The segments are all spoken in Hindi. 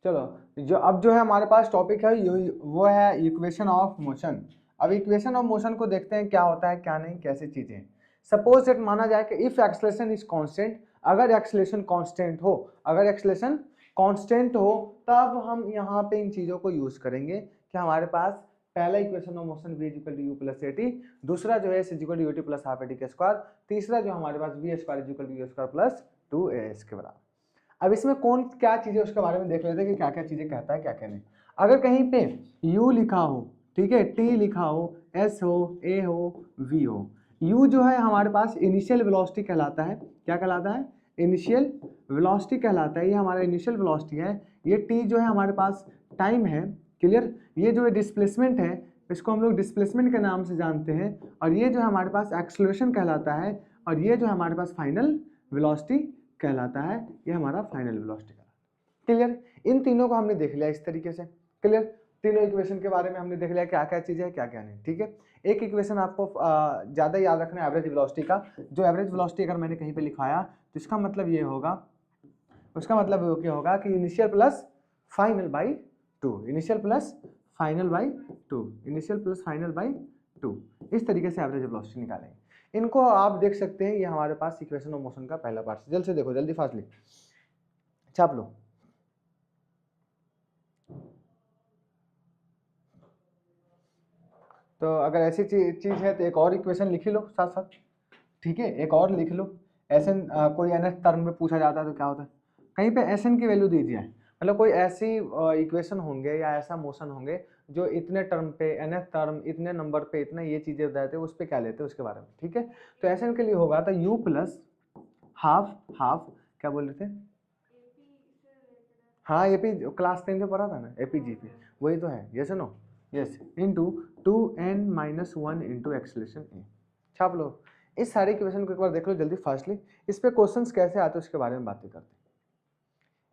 चलो जो है हमारे पास टॉपिक है वो है इक्वेशन ऑफ मोशन। अब इक्वेशन ऑफ मोशन को देखते हैं क्या होता है क्या नहीं, कैसी चीजें। सपोज दैट माना जाए कि इफ एक्सेलरेशन इज कांस्टेंट, अगर एक्सेलरेशन कांस्टेंट हो, अगर एक्सेलरेशन कांस्टेंट हो तब हम यहाँ पे इन चीजों को यूज करेंगे कि हमारे पास पहला equation of motion v equal to u plus a t, दूसरा जो है s equal to u t plus half a t के स्क्वायर, तीसरा जो हमारे पास v square equal to u square plus 2as के बराबर। अब इसमें कौन क्या चीजें उसके बारे में देख लेते हैं कि क्या क्या चीजें कहता है क्या क्या नहीं। अगर कहीं पे u लिखा हो, ठीक है, t लिखा हो, s हो, a हो, v हो, u जो है हमारे पास इनिशियल वेलोसिटी कहलाता है। क्या कहलाता है? इनिशियल वेलोसिटी कहलाता है। ये हमारा इनिशियल वेलोसिटी है। ये t जो है हमारे पास टाइम है। क्लियर? ये जो है डिस्प्लेसमेंट है, इसको हम लोग डिस्प्लेसमेंट के नाम से जानते हैं। और ये जो है हमारे पास एक्सेलरेशन कहलाता है। और ये जो है हमारे पास फाइनल वेलोसिटी कहलाता है। ये हमारा फाइनल वेलोसिटी कहलाता है। क्लियर? इन तीनों को हमने देख लिया इस तरीके से। क्लियर? तीनों इक्वेशन के बारे में हमने देख लिया क्या क्या चीजें है क्या क्या नहीं। ठीक है, एक इक्वेशन आपको ज्यादा याद रखना है एवरेज वेलोसिटी का। जो एवरेज वेलोसिटी अगर मैंने कहीं पे लिखाया तो इसका मतलब ये होगा, उसका मतलब क्या होगा कि initial plus final by 2, initial plus final by 2, initial plus final by 2। इस तरीके से एवरेज वेलोसिटी निकालेंगे। इनको आप देख सकते हैं, ये हमारे पास इक्वेशन ऑफ मोशन का पहला पार्ट। जल्द से देखो, जल्दी फास्टली छाप लो। तो अगर ऐसी चीज है तो एक और इक्वेशन लिख लो साथ साथ। ठीक है, एक और लिख लो। एस एन कोई एन एस टर्म में पूछा जाता है तो क्या होता है, कहीं पे एस एन की वैल्यू दीजिए। मतलब कोई ऐसी इक्वेशन होंगे या ऐसा मोशन होंगे जो इतने टर्म पे, एन एस टर्म इतने नंबर पे, इतने ये चीजें बताते हैं, उस पर क्या लेते हैं उसके बारे में। ठीक है, तो एस एन के लिए होगा तो यू प्लस हाफ हाफ, क्या बोल रहे थे? हाँ, एपी क्लास 10 में पढ़ा था ना, एपीजीपी वही तो है। Yes no? Yes, into 2n-1 into acceleration a. छाप लो। इस सारे इक्वेशन को एक बार देख लो जल्दी फास्टली। इस पे क्वेश्चंस कैसे आते हैं उसके बारे में बातें करते हैं।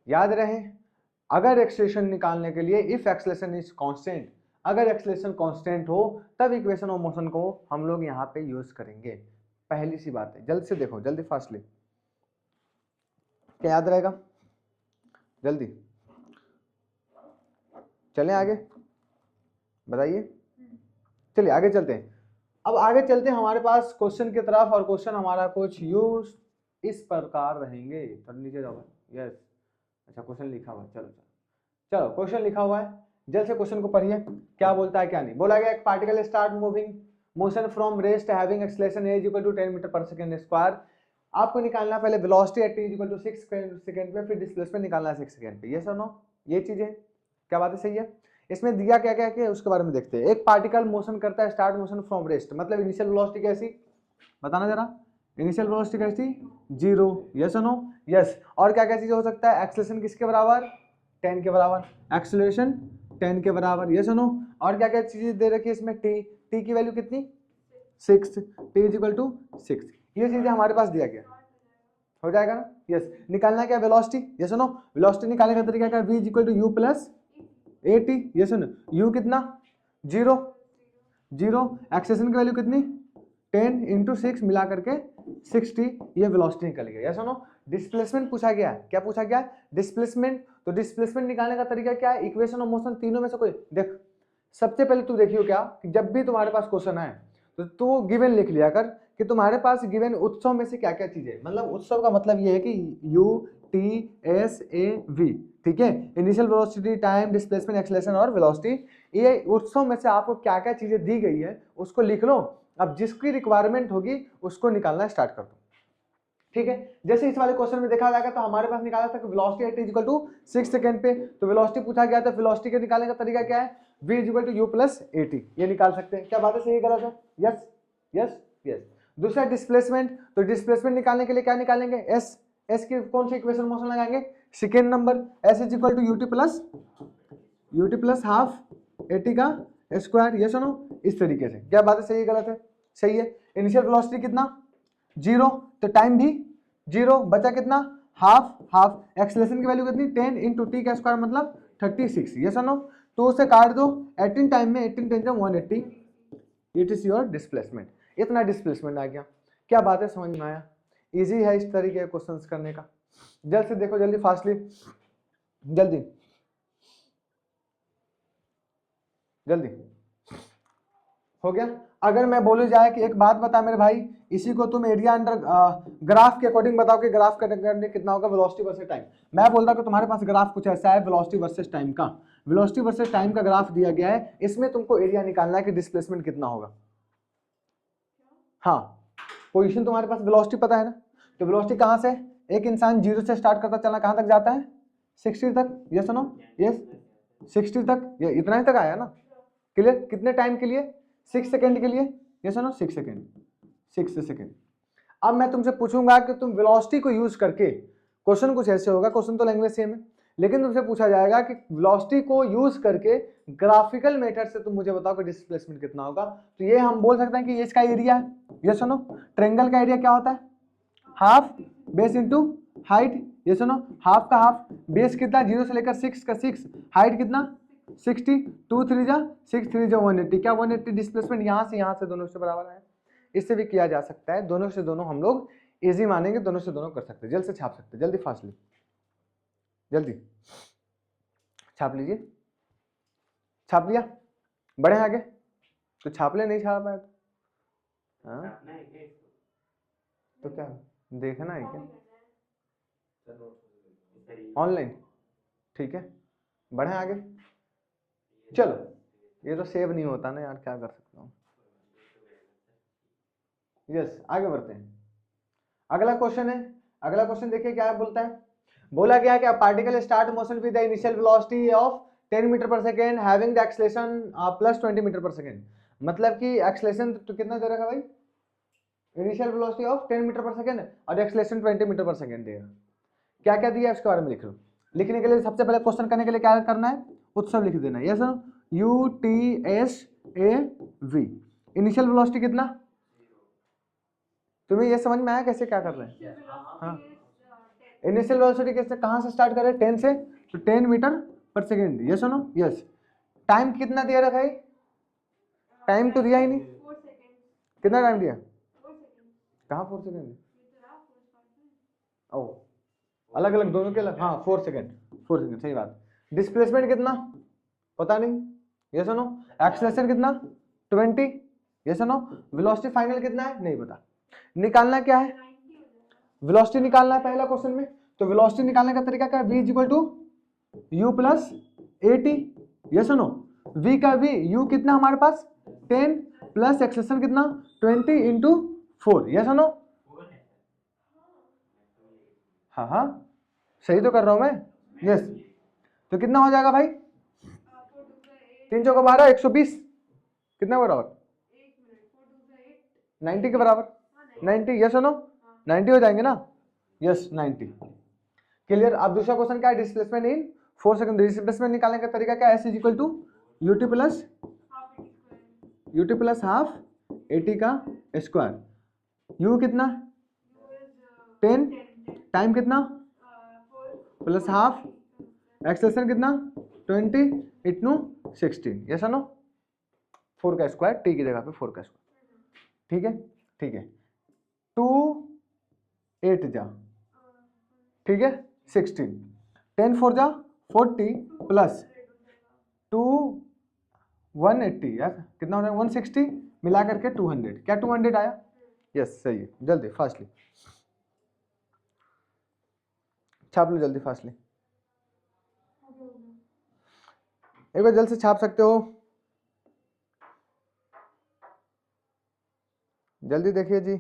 याद रहे, अगर एक्सेलरेशन निकालने के लिए इफ एक्सेलरेशन इज कांस्टेंट, अगर एक्सेलरेशन कांस्टेंट हो तब इक्वेशन ऑफ मोशन को हम लोग यहाँ पे यूज करेंगे। पहली सी बात है, जल्द से देखो, जल्दी फास्टली, क्या याद रहेगा? जल्दी चलें आगे, बताइए। चलिए आगे चलते हैं। अब आगे चलते हैं हमारे पास क्वेश्चन की तरफ, और क्वेश्चन हमारा कुछ यूज इस प्रकार रहेंगे। थोड़ा नीचे जाओ। यस, अच्छा क्वेश्चन लिखा हुआ है, चलो चलो चलो क्वेश्चन लिखा हुआ है, जल्द से क्वेश्चन को पढ़िए क्या बोलता है क्या नहीं। बोला गया एक particle start moving motion from rest having acceleration a equal to 10 metre per second square. आपको निकालना पहले velocity at t equal to 6 second पे, फिर डिस्प्लेसमेंट निकालना है 6 सेकंड पे। ये सर नो, ये चीज है, क्या बात है? सही है। इसमें दिया क्या क्या क्या उसके बारे में देखते हैं। एक पार्टिकल मोशन करता है स्टार्ट मोशन फ्रॉम रेस्ट, मतलब इनिशियल वेलोसिटी कैसी, बताना जरा। इनिशियल वेलोसिटी कैसी? 0। यस और नो? यस। और क्या क्या चीज हो सकता है? एक्सेलरेशन किसके बराबर? 10 के बराबर। एक्सेलरेशन 10 के बराबर। यस और नो? और क्या क्या चीजें दे रखी है इसमें? टी की वैल्यू कितनी? 6, टी इज इक्वल टू 6। ये चीजें हमारे पास दिया गया, हो जाएगा ना? यस। निकालना क्या? वेलोसिटी। यस और नो? वेलोसिटी निकालने का तरीका क्या? v is equal to u plus a t. Yes और नो? यू कितना? 0। एक्सेलरेशन की वैल्यू कितनी? 10 इंटू 6 मिला करके 60। ये वेलोसिटी निकल गया। यस और नो? डिस्प्लेसमेंट पूछा गया। क्या पूछा गया? डिस्प्लेसमेंट। तो डिस्प्लेसमेंट निकालने का तरीका क्या है? इक्वेशन ऑफ मोशन तीनों में से कोई देख। सबसे पहले तू देखियो क्या कि जब भी तुम्हारे पास क्वेश्चन आए तो तू गिवन लिख लिया कर कि तुम्हारे पास गिवन उत्सव में से क्या क्या चीजें। मतलब उत्सव का मतलब ये है कि U T S A V, ठीक है, initial velocity, time, displacement, acceleration और वेलोसिटी। ये उत्सव में से आपको क्या क्या चीजें दी गई है उसको लिख लो। अब जिसकी रिक्वायरमेंट होगी उसको निकालना स्टार्ट कर दो। ठीक है, जैसे इस वाले क्वेश्चन में देखा जाएगा तो हमारे पास निकाला था कि velocity at is equal to 6 second पे। तो वेलोसिटी पूछा गया था, वेलोसिटी के निकालने का तरीका क्या है? v is equal to u plus a t. ये निकाल सकते हैं। क्या बात है? सही गलत है? Yes yes yes. दूसरा डिस्प्लेसमेंट। तो डिस्प्लेसमेंट निकालने के लिए क्या निकालेंगे? एस। एस की कौन सी इक्वेशन मोशन लगाएंगे? Second number. S is equal to u t plus half a t का स्क्वायर। यस और नो? इस तरीके से। क्या बात है? सही गलत है? सही है। इनिशियल वेलोसिटी कितना? 0। तो टाइम भी 0, बचा कितना? Half half. एक्सेलरेशन की वैल्यू कितनी? 10 इंटू टी का स्क्वायर मतलब 36। यस और नो? तो उसे काट दो 18 टाइम में, 18 10 180। It is your displacement. इतना डिस्प्लेसमेंट आ गया। क्या बात है? समझ में आया? इजी है इस तरीके के क्वेश्चंस करने का। जल्द से देखो, जल्दी फास्टली, जल्दी जल्दी हो गया। अगर मैं बोलूँ जाए कि एक बात बता मेरे भाई, इसी को तुम एरिया अंडर ग्राफ के अकॉर्डिंग बताओ कि ग्राफ करने कितना होगा वेलोसिटी वर्सेस टाइम। मैं बोल रहा हूँ कि तुम्हारे पास ग्राफ कुछ ऐसा है वेलोसिटी वर्सेस टाइम का, वेलोसिटी वर्सेस टाइम का ग्राफ दिया गया है, इसमें तुमको एरिया निकालना है कि डिस्प्लेसमेंट कितना होगा। हाँ, पोजीशन तुम्हारे पास वेलोसिटी पता है ना, तो वेलोसिटी कहाँ से, एक इंसान 0 से स्टार्ट करता चला कहाँ तक जाता है 60 तक, यस सुनो यस 60 तक, ये इतना ही तक आया ना, क्लियर। कितने टाइम के लिए, 6 सेकंड के लिए, यस सुनो 6 सेकंड, 6 सेकंड। अब मैं तुमसे पूछूंगा कि तुम वेलोसिटी को यूज करके, क्वेश्चन कुछ ऐसे होगा, क्वेश्चन तो लैंग्वेज सेम है, लेकिन तुमसे पूछा जाएगा कि वेलोसिटी को यूज करके ग्राफिकल मेथड से तुम मुझे बताओ कि डिस्प्लेसमेंट कितना होगा। तो ये हम बोल सकते हैं कि ये इसका एरिया है, ये सुनो ट्रायंगल का एरिया क्या होता है, हाफ बेस इंटू हाइट, ये सुनो हाफ का हाफ, बेस कितना 0 से लेकर 6 का 6, हाइट कितना 60, 2 3 जा 6 3 जा 180, क्या 180 डिस्प्लेसमेंट यहाँ से दोनों से बराबर है। इससे भी किया जा सकता है, दोनों से दोनों हम लोग इजी मानेंगे, दोनों से दोनों कर सकते हैं, जल्द से छाप सकते हैं, जल्दी फास्टली जल्दी छाप लीजिए, छाप लिया, बढ़े आगे, तो छाप ले, नहीं छाप पाए तो हाँ तो क्या देखना है क्या ऑनलाइन, ठीक है बढ़े आगे, चलो ये तो सेव नहीं होता ना यार, क्या कर सकता हूँ, यस आगे बढ़ते हैं। अगला क्वेश्चन है, अगला क्वेश्चन देखिए क्या बोलता है, बोला गया कि particle start motion with the initial velocity of 10 metre per second having the acceleration plus 20 metre per second, मतलब कि एक्सेलरेशन तो कितना दे रखा भाई, initial velocity of 10 metre per second और एक्सेलरेशन 20 मीटर पर सेकेंड देगा। क्या क्या दिया है उसके बारे में लिख लो, लिखने के लिए सबसे पहले क्वेश्चन करने के लिए क्या करना है, उत्सव लिख देना है, यस UTSAV, इनिशियल वेलोसिटी कितना, तुम्हें ये समझ में आया कैसे क्या कर रहे हैं, हाँ इनिशियल वेलोसिटी कैसे कहाँ से स्टार्ट करें 10 से, तो 10 मीटर पर सेकेंड, यस सुनो यस, टाइम कितना दिया रखा है, टाइम तो दिया ही नहीं, कितना टाइम दिया, कहाँ 4 सेकेंड, ओ अलग अलग दोनों के अलग, हाँ 4 सेकेंड, 4 सेकेंड सही बात। डिस्प्लेसमेंट कितना पता नहीं, ये सुनो, एक्सेलरेशन कितना 20, ये सुनो, वेलोसिटी फाइनल कितना है नहीं पता, निकालना क्या है, वेलोसिटी निकालना है पहला क्वेश्चन में, तो वेलोसिटी निकालने का तरीका क्या है, v equal to u plus at, ये सुनो v का v, u कितना हमारे पास 10 प्लस एक्सेलरेशन कितना 20 इंटू 4, ये सुनो हाँ हाँ सही तो कर रहा हूं मैं, यस तो कितना हो जाएगा भाई 3 चौका 12 120, कितना बराबर 90 के बराबर, 90 यस नो 90 हो जाएंगे ना, यस 90 क्लियर। अब दूसरा क्वेश्चन क्या है, डिस्प्लेसमेंट इन 4 सेकंड, डिस्प्लेसमेंट निकालने का तरीका क्या है, s equal to ut plus half 80 का स्क्वायर, u कितना 10, टाइम कितना प्लस हाफ, एक्सेलरेशन कितना 20 इंटू 16, यस नो 4 का स्क्वायर, t की जगह पे 4 का स्क्वायर, ठीक है ठीक है, 2 8 जा ठीक है 16, 10 4 जा 40 प्लस 2 180, यार कितना हो जाएगा 160 मिला करके 200, क्या 200 आया, यस सही है, जल्दी फास्टली छाप लो, जल्दी फास्टली एक बार जल्द से छाप सकते हो, जल्दी देखिए जी,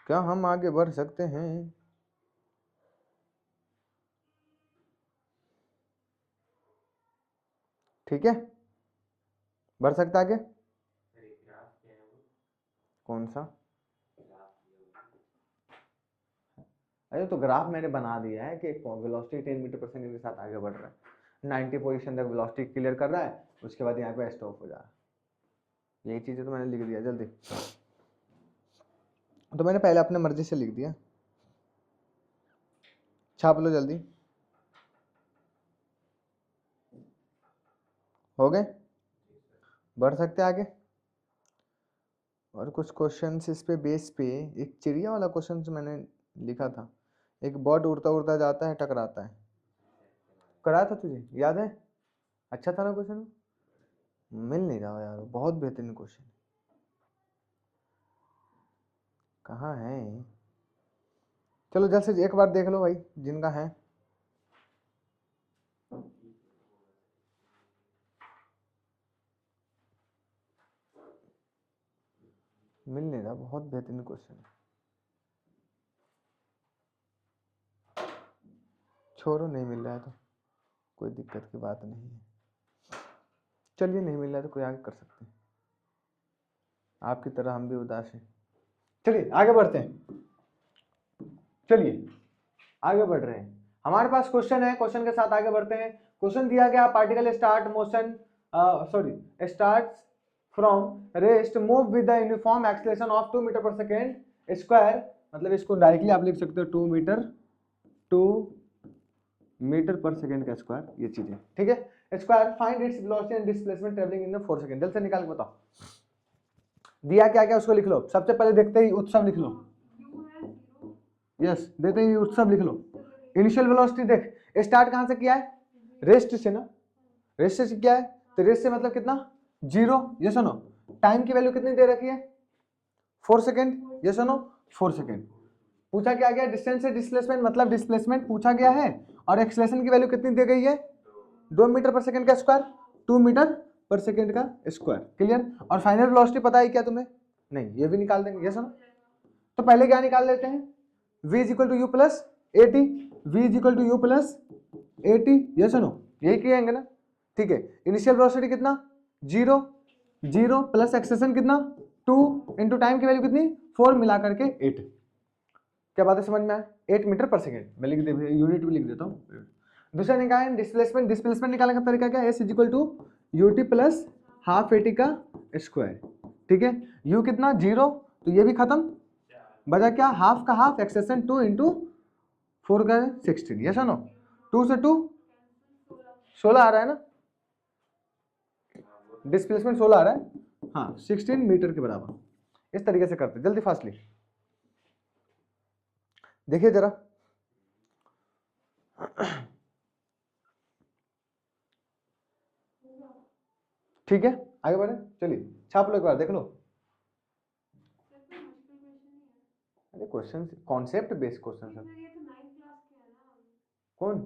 क्या हम आगे बढ़ सकते हैं, ठीक है बढ़ सकता आगे, कौन सा, अरे तो ग्राफ मैंने बना दिया है कि वेलोसिटी 10 मीटर पर सेकंड के साथ आगे बढ़ रहा है, 90 पोजीशन तक वेलोसिटी क्लियर कर रहा है, उसके बाद यहाँ पे स्टॉप हो जा रहा है, यही चीजें तो मैंने लिख दिया, जल्दी तो मैंने पहले अपने मर्जी से लिख दिया, छाप लो जल्दी, हो गए बढ़ सकते आगे। और कुछ क्वेश्चंस इस पे बेस पे, एक चिड़िया वाला क्वेश्चन मैंने लिखा था, एक बर्ड उड़ता उड़ता जाता है टकराता है, कराया था तुझे याद है, अच्छा था ना क्वेश्चन, मिल नहीं रहा यार, बहुत बेहतरीन क्वेश्चन। कहाँ है? चलो जल्द से एक बार देख लो भाई जिनका है। मिल नहीं रहा, बहुत बेहतरीन क्वेश्चन है। छोड़ो, नहीं मिल रहा है तो कोई दिक्कत की बात नहीं है। चलिए, नहीं मिल रहा है तो कोई आगे कर सकते हैं, आपकी तरह हम भी उदास हैं। चलिए आगे बढ़ते हैं। चलिए आगे बढ़ रहे हैं, हमारे पास क्वेश्चन है, क्वेश्चन के साथ आगे बढ़ते हैं। क्वेश्चन दिया गया, particle start motion start from rest move with the uniform acceleration of 2 metre per second square, मतलब इसको डायरेक्टली आप लिख सकते हो 2 मीटर पर सेकेंड का स्क्वायर, ये चीजें ठीक है। Square find its velocity and displacement travelling in 4 second. जल्द से निकाल के बताओ, दिया क्या क्या उसको लिख लो। सबसे पहले देखते ही उत्सव लिख लो, यस देते ही उत्सव लिख लो। इनिशियल वेलोसिटी देख, स्टार्ट कहां से किया है? रेस्ट से ना, रेस्ट से किया है, तो रेस्ट से मतलब कितना? 0, यस और नो। टाइम की वैल्यू कितनी दे रखी है? 4 सेकेंड, यस और नो, 4 सेकेंड। पूछा क्या गया? डिस्टेंस से डिस्प्लेसमेंट, मतलब डिस्प्लेसमेंट पूछा गया है, और एक्सेलरेशन की वैल्यू कितनी दी गई है? 2 मीटर पर सेकेंड का स्क्वायर, 2 मीटर पर सेकेंड का स्क्वायर। क्लियर? और फाइनल वेलोसिटी पता है क्या तुम्हें? नहीं, ये भी निकाल देंगे, यस और नो। तो पहले क्या निकाल लेते हैं? v is equal to u plus a t, v is equal to u plus a t, yes और नो, यही कहेंगे ना। ठीक है, इनिशियल वेलोसिटी कितना? 0, 0 प्लस एक्सेलरेशन कितना? 2 इंटू टाइम की वैल्यू कितनी? 4 मिला करके 8। क्या बात है, समझ में आया? 8 मीटर पर सेकेंड, मैं लिख दे, यूनिट भी लिख देता हूँ। दूसरा निकालें डिस्प्लेसमेंट, डिस्प्लेसमेंट निकालने का तरीका क्या है? s is equal to u t plus half a t का स्क्वायर। ठीक है, u कितना? 0, तो ये भी खत्म, बचा क्या? हाफ का हाफ, एक्सेशन 2 इंटू 4 का 16, यस नो। 2 से 2 16 आ रहा है ना, डिस्प्लेसमेंट 16 आ रहा है, हाँ 16 मीटर के बराबर। इस तरीके से करते, जल्दी फास्टली देखिए जरा। ठीक है, आगे बढ़े, चलिए छाप लो एक बार, देख लो। अरे क्वेश्चन कॉन्सेप्ट बेस्ड क्वेश्चन है। कौन?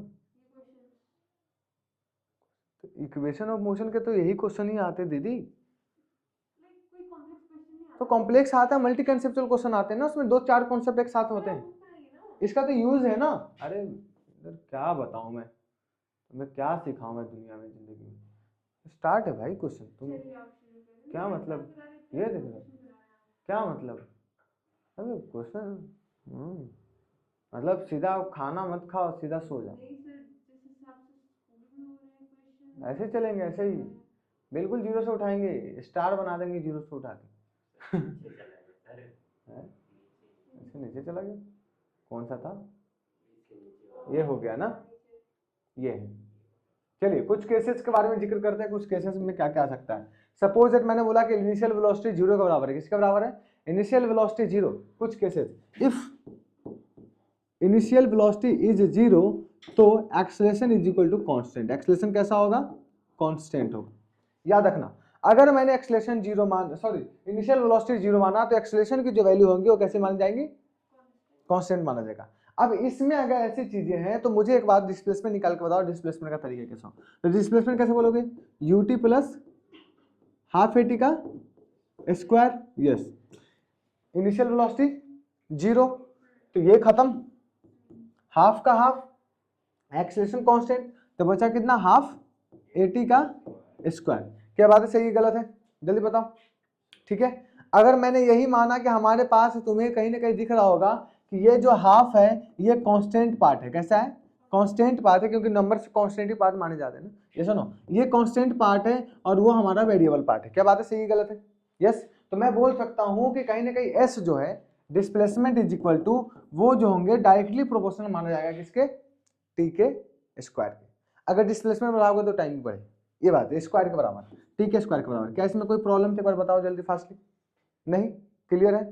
तो इक्वेशन ऑफ मोशन के तो यही क्वेश्चन ही आते दीदी, तो कॉम्प्लेक्स आता है, मल्टी कंसेप्चुअल क्वेश्चन आते हैं ना, उसमें 2-4 कॉन्सेप्ट एक साथ होते हैं, इसका तो यूज है ना। अरे इधर क्या बताऊं मैं क्या सिखाऊं मैं दुनिया में, जिंदगी में। स्टार्ट है भाई क्वेश्चन, तुम क्या मतलब, ये देख लो क्या मतलब। अरे क्वेश्चन मतलब सीधा खाना मत खाओ, सीधा सो जाओ, ऐसे चलेंगे, ऐसे ही बिल्कुल जीरो से उठाएंगे, स्टार बना देंगे जीरो से उठा के। ऐसे नीचे चला गया, कौन सा था? ये हो गया ना, ये है। चलिए कुछ केसेस के बारे में जिक्र करते हैं, कुछ केसेस में क्या क्या आ सकता है। सपोज दैट मैंने बोला कि इनिशियल वेलोसिटी 0 के बराबर है, किसके बराबर है? Initial velocity 0। कुछ cases, if initial velocity is 0 तो acceleration is equal to constant. Acceleration कैसा होगा? कांस्टेंट होगा। याद रखना, अगर मैंने एक्सेलरेशन 0 मान, सॉरी इनिशियल वेलोसिटी 0 माना, तो एक्सेलरेशन की जो वैल्यू होंगी वो कैसे मानी जाएंगी? कांस्टेंट माना जाएगा। अब इसमें अगर ऐसी चीजें हैं तो मुझे एक बात डिस्प्लेसमेंट निकाल के बताओ, डिस्प्लेसमेंट का तरीका कैसा हो? तो डिस्प्लेसमेंट कैसे बोलोगे? यूटी प्लस हाफ एटी का स्क्वायर, यस। इनिशियल वेलोसिटी 0, तो ये खत्म, हाफ का हाफ, एक्सेलरेशन कांस्टेंट, तो बचा कितना? हाफ एटी का स्क्वायर। क्या बात है, सही है गलत है? जल्दी बताओ। ठीक है, अगर मैंने यही माना कि हमारे पास, तुम्हें कहीं ना कहीं दिख रहा होगा कि ये जो हाफ है ये कांस्टेंट पार्ट है, कैसा है? कांस्टेंट पार्ट है, क्योंकि नंबर से कांस्टेंट ही पार्ट माने जाते हैं ना, ये सुनो, ये कांस्टेंट पार्ट है और वो हमारा वेरिएबल पार्ट है। क्या बात है, सही है गलत है? यस। तो मैं बोल सकता हूं कि कहीं ना कहीं एस जो है, डिस्प्लेसमेंट इज इक्वल टू, वो जो होंगे डायरेक्टली प्रोपोर्शनल माना जाएगा किसके? टी के स्क्वायर के। अगर डिस्प्लेसमेंट बढ़ाओगे तो टाइम भी बढ़े, ये बात है, स्क्वायर के बराबर, टी के स्क्वायर के बराबर। क्या इसमें कोई प्रॉब्लम थे? एक बार बताओ जल्दी फास्टली। नहीं, क्लियर है?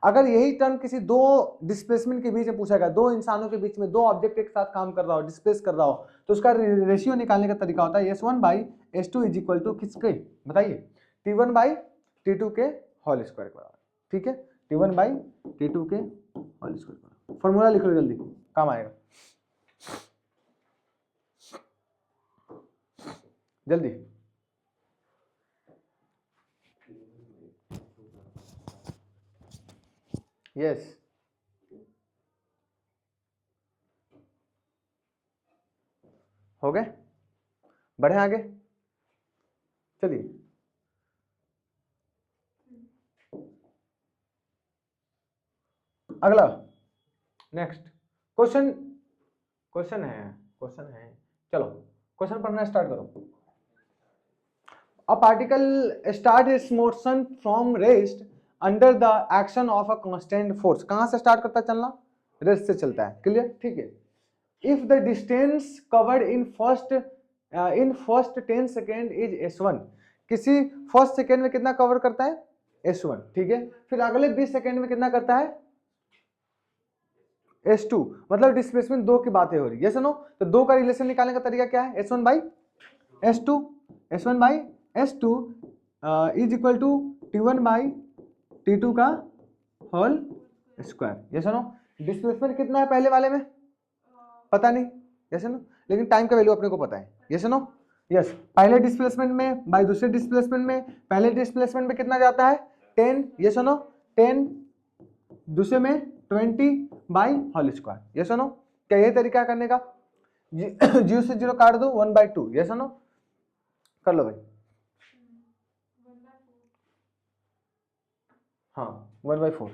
अगर यही टर्म किसी दो डिस्प्लेसमेंट के बीच में पूछा गया, दो इंसानों के बीच में दो ऑब्जेक्ट एक साथ काम कर रहा हो, डिस्प्लेस कर रहा हो, तो उसका रेशियो निकालने का तरीका होता है S1/S2 इज इक्वल टू किसके, बताइए, T1/T2 के होल स्क्वायर के बराबर, ठीक है, T1/T2 के होल स्क्वायर के बराबर। फॉर्मूला लिख लो जल्दी, काम आएगा, जल्दी। यस, हो गए, बढ़े आगे, चलिए अगला, नेक्स्ट क्वेश्चन है, चलो क्वेश्चन पढ़ना स्टार्ट करो। A particle start it's motion from rest under the action of a constant force. कहां से स्टार्ट करता है चलना, रेस्ट से चलता है, क्लियर, ठीक है। If the distance covered in first 10 second is S1, किसी फर्स्ट सेकेंड में कितना कवर करता है, S1, ठीक है। फिर अगले 20 सेकेंड में कितना करता है, S2, मतलब डिस्प्लेसमेंट दो की बातें हो रही है, नो। तो दो का रिलेशन निकालने का तरीका क्या है, S1/S2 is equal to T1/T2 का होल स्क्वायर, नो। डिस्प्लेसमेंट कितना है पहले वाले में, पता नहीं, नो, लेकिन टाइम का वैल्यू अपने को पता है, नो, यस। पहले डिस्प्लेसमेंट में बाय दूसरे डिस्प्लेसमेंट में, पहले डिस्प्लेसमेंट में कितना जाता है 10, नो, 10, दूसरे में 20 बाई होल स्क्वायर, नो। क्या ये तरीका करने का, 0 से 0 काट दो, 1/2, नो, कर लो भाई, हाँ 1/4,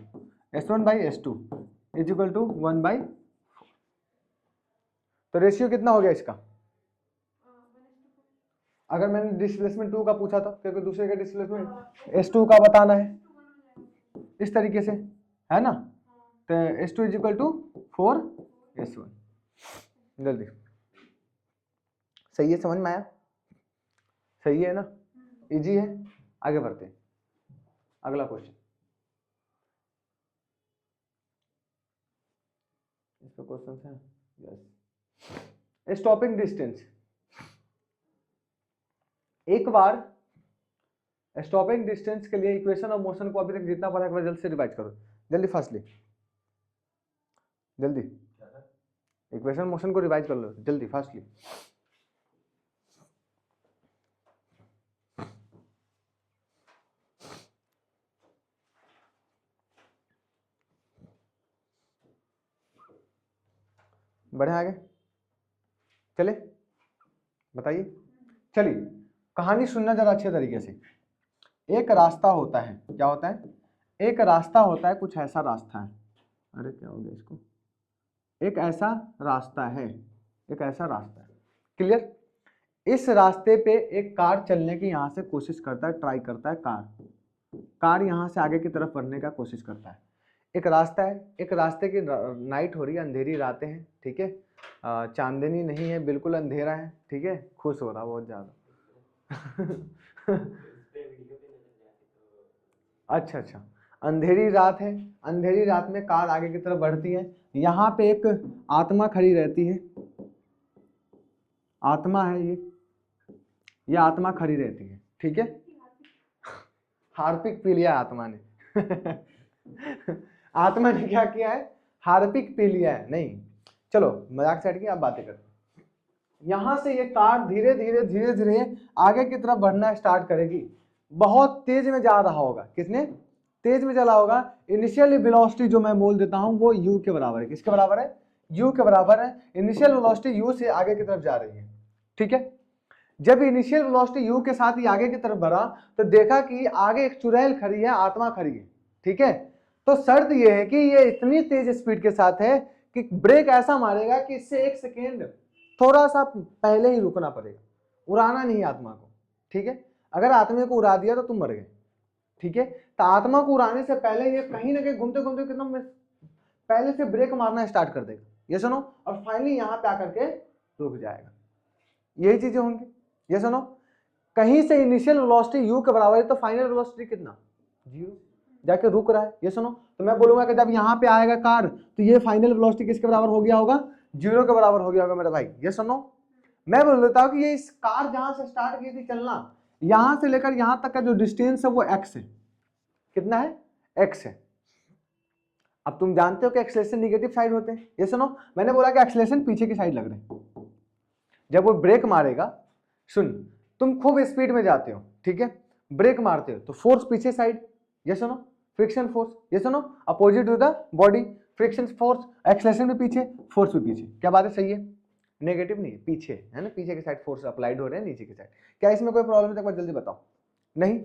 S1/S2 इज इक्वल टू 1/4। तो रेशियो कितना हो गया इसका, अगर मैंने डिस्प्लेसमेंट 2 का पूछा था, क्योंकि दूसरे का डिस्प्लेसमेंट S2 का बताना है, इस तरीके से, है ना। तो S2 is equal to 4S1, जल्दी, सही है, समझ में आया, सही है ना, इजी है, आगे बढ़ते हैं, अगला क्वेश्चन, इस पे क्वेश्चन है, यस। स्टॉपिंग डिस्टेंस, एक बार स्टॉपिंग डिस्टेंस के लिए इक्वेशन ऑफ मोशन को अभी तक जितना पढ़ा है जल्दी से रिवाइज करो, जल्दी, फास्टली, जल्दी इक्वेशन मोशन को रिवाइज कर लो, जल्दी फास्टली। बढ़े आगे, चले, बताइए, चलिए कहानी सुनना जरा अच्छे तरीके से। एक रास्ता होता है, क्या होता है, एक रास्ता होता है, कुछ ऐसा रास्ता है, अरे क्या हो गया इसको, एक ऐसा रास्ता है, एक ऐसा रास्ता है, क्लियर। इस रास्ते पे एक कार चलने की यहां से कोशिश करता है, ट्राई करता है, कार यहां से आगे की तरफ बढ़ने का कोशिश करता है। एक रास्ता है, एक रास्ते की नाइट हो रही है, अंधेरी रातें हैं, ठीक है, चांदनी नहीं है, बिल्कुल अंधेरा है, ठीक है, खुश हो रहा बहुत ज्यादा अच्छा, अंधेरी रात है, अंधेरी रात में कार आगे की तरफ बढ़ती है, यहाँ पे एक आत्मा खड़ी रहती है, आत्मा है ये आत्मा खड़ी रहती है, ठीक है, हार्पिक पी लिया आत्मा ने आत्मा ने क्या किया है, हार्पिक पी लिया है, नहीं, चलो मजाक साइड की, आप बातें करते। यहां से ये कार धीरे धीरे आगे की तरफ बढ़ना स्टार्ट करेगी, बहुत तेज में जा रहा होगा, किसने तेज में चला होगा। इनिशियल वेलोसिटी जो मैं बोल देता हूं वो u के बराबर है, किसके बराबर है, u के बराबर है। इनिशियल वेलोसिटी u से आगे की तरफ जा रही है, ठीक है। जब इनिशियल वेलोसिटी u के साथ ही आगे की तरफ बढ़ा तो देखा कि आगे एक चुड़ैल खड़ी है, आत्मा खड़ी है, ठीक है। तो शर्त यह है कि ये इतनी तेज स्पीड के साथ है कि ब्रेक ऐसा मारेगा कि इससे 1 सेकेंड थोड़ा सा पहले ही रुकना पड़ेगा, उड़ाना नहीं आत्मा को, ठीक है। अगर आत्मा को उड़ा दिया तो तुम मर गए, ठीक है। तो आत्मा को उड़ाने से पहले ये कहीं ना कहीं घूमते घूमते कितना पहले से ब्रेक मारना स्टार्ट कर देगा, ये सुनो, और फाइनली यहां पे आकर के रुक जाएगा, यही चीजें होंगी, ये सुनो। कहीं से इनिशियल वेलोसिटी u के बराबर है तो फाइनल वेलोसिटी कितना, 0, जाके रुक रहा है, ये सुनो। तो मैं बोलूंगा कि जब यहाँ पे आएगा कार तो ये फाइनल वेलोसिटी किसके बराबर हो गया होगा, 0 के बराबर हो गया होगा मेरे भाई, ये सुनो। मैं बोल देता हूँ कि ये इस कार जहां से स्टार्ट की थी चलना, यहां से लेकर यहां तक का जो डिस्टेंस है वो x है। कितना है, x है। अब तुम जानते हो कि एक्सेलरेशन निगेटिव साइड होते हैं, ये सुनो। मैंने बोला कि एक्सेलरेशन पीछे की साइड लग रहे हैं। जब वो ब्रेक मारेगा, सुन, तुम खूब स्पीड में जाते हो, ठीक है, ब्रेक मारते हो तो फोर्स पीछे साइड, ये सुनो, फ्रिक्शन फोर्स, ये सुनो, opposite to the body, friction force, acceleration भी पीछे, फोर्स भी पीछे। क्या बात है, सही है, नेगेटिव नहीं है, पीछे है ना, पीछे की साइड फोर्स अप्लाइड हो रहे हैं, नीचे की साइड। क्या इसमें कोई प्रॉब्लम है, जल्दी बताओ। नहीं।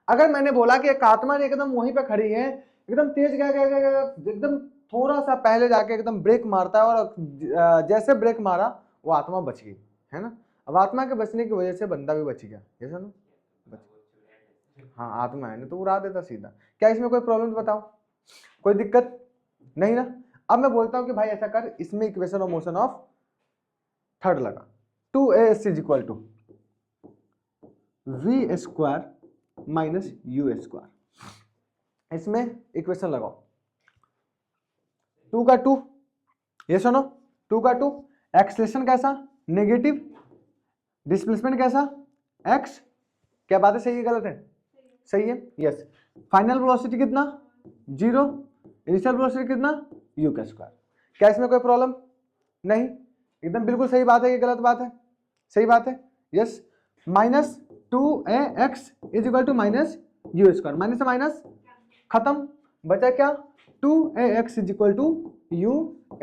अगर मैंने बोला कि एक आत्मा एकदम वहीं पे खड़ी है, एकदम तेज एकदम थोड़ा सा पहले जाके एकदम ब्रेक मारता है और जैसे ब्रेक मारा वो आत्मा बच गई, है ना। अब आत्मा के बचने की वजह से बंदा भी बच गया, जैसा ना, हाँ आत्मा है ना, तो उड़ा देता सीधा। क्या इसमें कोई प्रॉब्लम बताओ, कोई दिक्कत नहीं ना। अब मैं बोलता हूं कि भाई ऐसा कर, इसमें equation of motion of third लगा, 2as is equal to v square minus u square. इसमें इक्वेशन लगाओ, 2 का 2, ये सुनो, 2 का 2, एक्सेलरेशन कैसा, नेगेटिव, डिस्प्लेसमेंट कैसा, x। क्या बात है, सही है गलत है, सही है, यस। फाइनल वेलोसिटी कितना, 0, इनिशियल वेलोसिटी कितना, u का स्क्वायर। क्या इसमें कोई प्रॉब्लम नहीं, एकदम बिल्कुल सही बात है, ये गलत बात है, सही बात है, yes. Minus 2ax is equal to minus u square, minus से माइनस खत्म, बचा क्या, 2ax is equal to u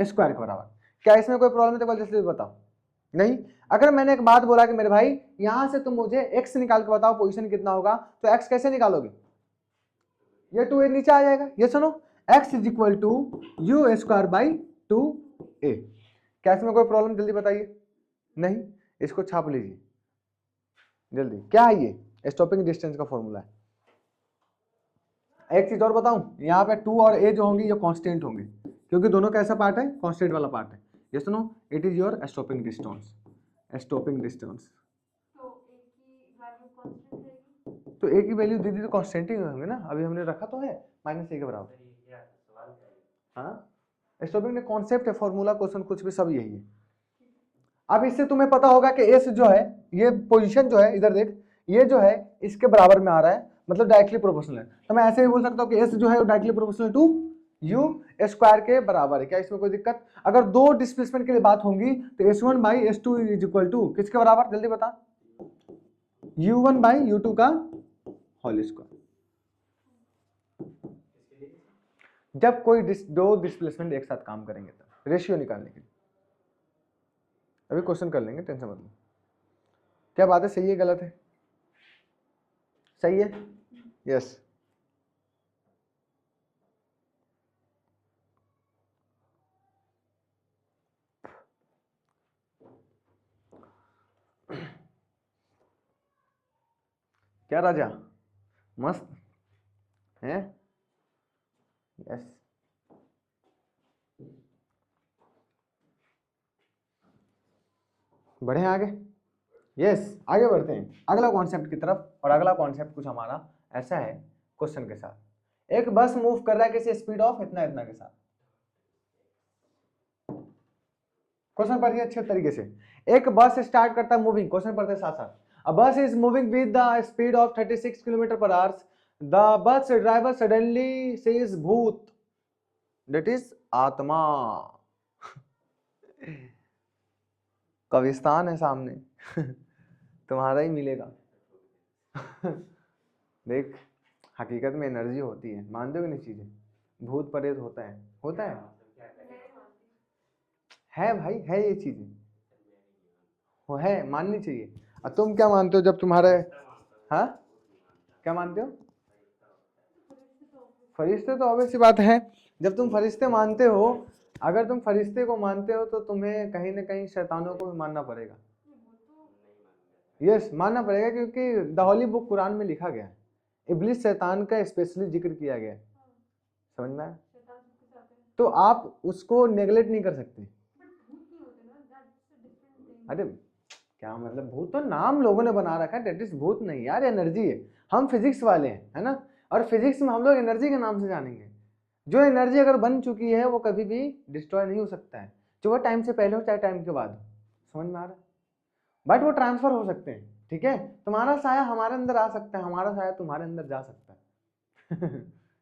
square के बराबर। क्या इसमें कोई प्रॉब्लम है, तो जल्दी बताओ। नहीं। अगर मैंने एक बात बोला कि मेरे भाई यहां से तुम मुझे x निकाल के बताओ पोजीशन कितना होगा, तो x कैसे निकालोगे, ये 2a नीचे आ जाएगा, ये सुनो, x is equal to u square by 2a। क्या इसमें कोई प्रॉब्लम, जल्दी बताइए। नहीं, इसको छाप लीजिए जल्दी। क्या है ये, स्टॉपिंग डिस्टेंस का फॉर्मूला है। एक चीज और बताऊं, यहाँ पे 2 और a जो होंगे ये कांस्टेंट होंगे, क्योंकि दोनों कैसा पार्ट है, कांस्टेंट वाला पार्ट है, ये सुनो। It is your stopping distance, stopping distance. तो a की वैल्यू दीदी तो कांस्टेंट ही होंगे ना, अभी हमने रखा तो है -a के बराबर। हाँ, स्टॉपिंग में कॉन्सेप्ट है, फॉर्मूला, क्वेश्चन, कुछ भी सब यही है। अब इससे तुम्हें पता होगा कि s जो है, ये पोजीशन जो है, इधर देख, ये जो है इसके बराबर में आ रहा है, मतलब डायरेक्टली प्रोपोर्शनल है। तो मैं ऐसे ही बोल सकता हूँ कि s जो है वो directly proportional to u square के बराबर है। क्या इसमें कोई दिक्कत, अगर दो डिस्प्लेसमेंट के लिए बात होंगी तो s1 by s2 is equal to किसके बराबर, जल्दी बता, u1 बाई u2 का होल स्क्वायर। जब कोई दो डिस्प्लेसमेंट एक साथ काम करेंगे तो रेशियो निकालने के लिए, अभी क्वेश्चन कर लेंगे, टेंशन मत लो। क्या बात है, सही है गलत है, सही है, यस। क्या राजा, मस्त है, यस। बढ़े आगे, यस, आगे बढ़ते हैं अगला कॉन्सेप्ट की तरफ। और अगला कॉन्सेप्ट कुछ हमारा ऐसा है, क्वेश्चन के साथ, एक बस मूव कर रहा है किसी स्पीड ऑफ इतना इतना के साथ। क्वेश्चन पढ़िए अच्छे तरीके से। एक बस स्टार्ट करता है मूविंग, क्वेश्चन पढ़ते साथ साथ। A bus is moving with the speed of 36 km per hour. The bus driver suddenly says भूत, that is आत्मा। कब्रिस्तान है सामने, तुम्हारा ही मिलेगा। देख, हकीकत में एनर्जी होती है, मानते हो कि नहीं, चीजें भूत प्रेत होता है, होता है भाई, है ये चीजें, वो है, माननी चाहिए। और तुम क्या मानते हो जब तुम्हारे, हाँ क्या मानते हो, फरिश्ते तो ऑब्वियस सी बात है। जब तुम फरिश्ते मानते हो, अगर तुम फरिश्ते को मानते हो तो तुम्हें कहीं ना कहीं शैतानों को भी मानना पड़ेगा। यस, मानना पड़ेगा, क्योंकि द होली बुक कुरान में लिखा गया है, इब्लिस शैतान का स्पेशली जिक्र किया गया है, समझ में आया। तो आप उसको नेगलेक्ट नहीं कर सकते। अरे क्या मतलब, भूत तो नाम लोगों ने बना रखा है, डेट इज भूत नहीं यार, एनर्जी है। हम फिजिक्स वाले हैं, है ना, और फिजिक्स में हम लोग एनर्जी के नाम से जानेंगे। जो एनर्जी अगर बन चुकी है वो कभी भी डिस्ट्रॉय नहीं हो सकता है, जो वो टाइम से पहले हो चाहे टाइम के बाद हो। समझ में आ रहा है? बट वो ट्रांसफर हो सकते हैं, ठीक है। तुम्हारा साया हमारे अंदर आ सकता है, हमारा साया तुम्हारे अंदर जा सकता है।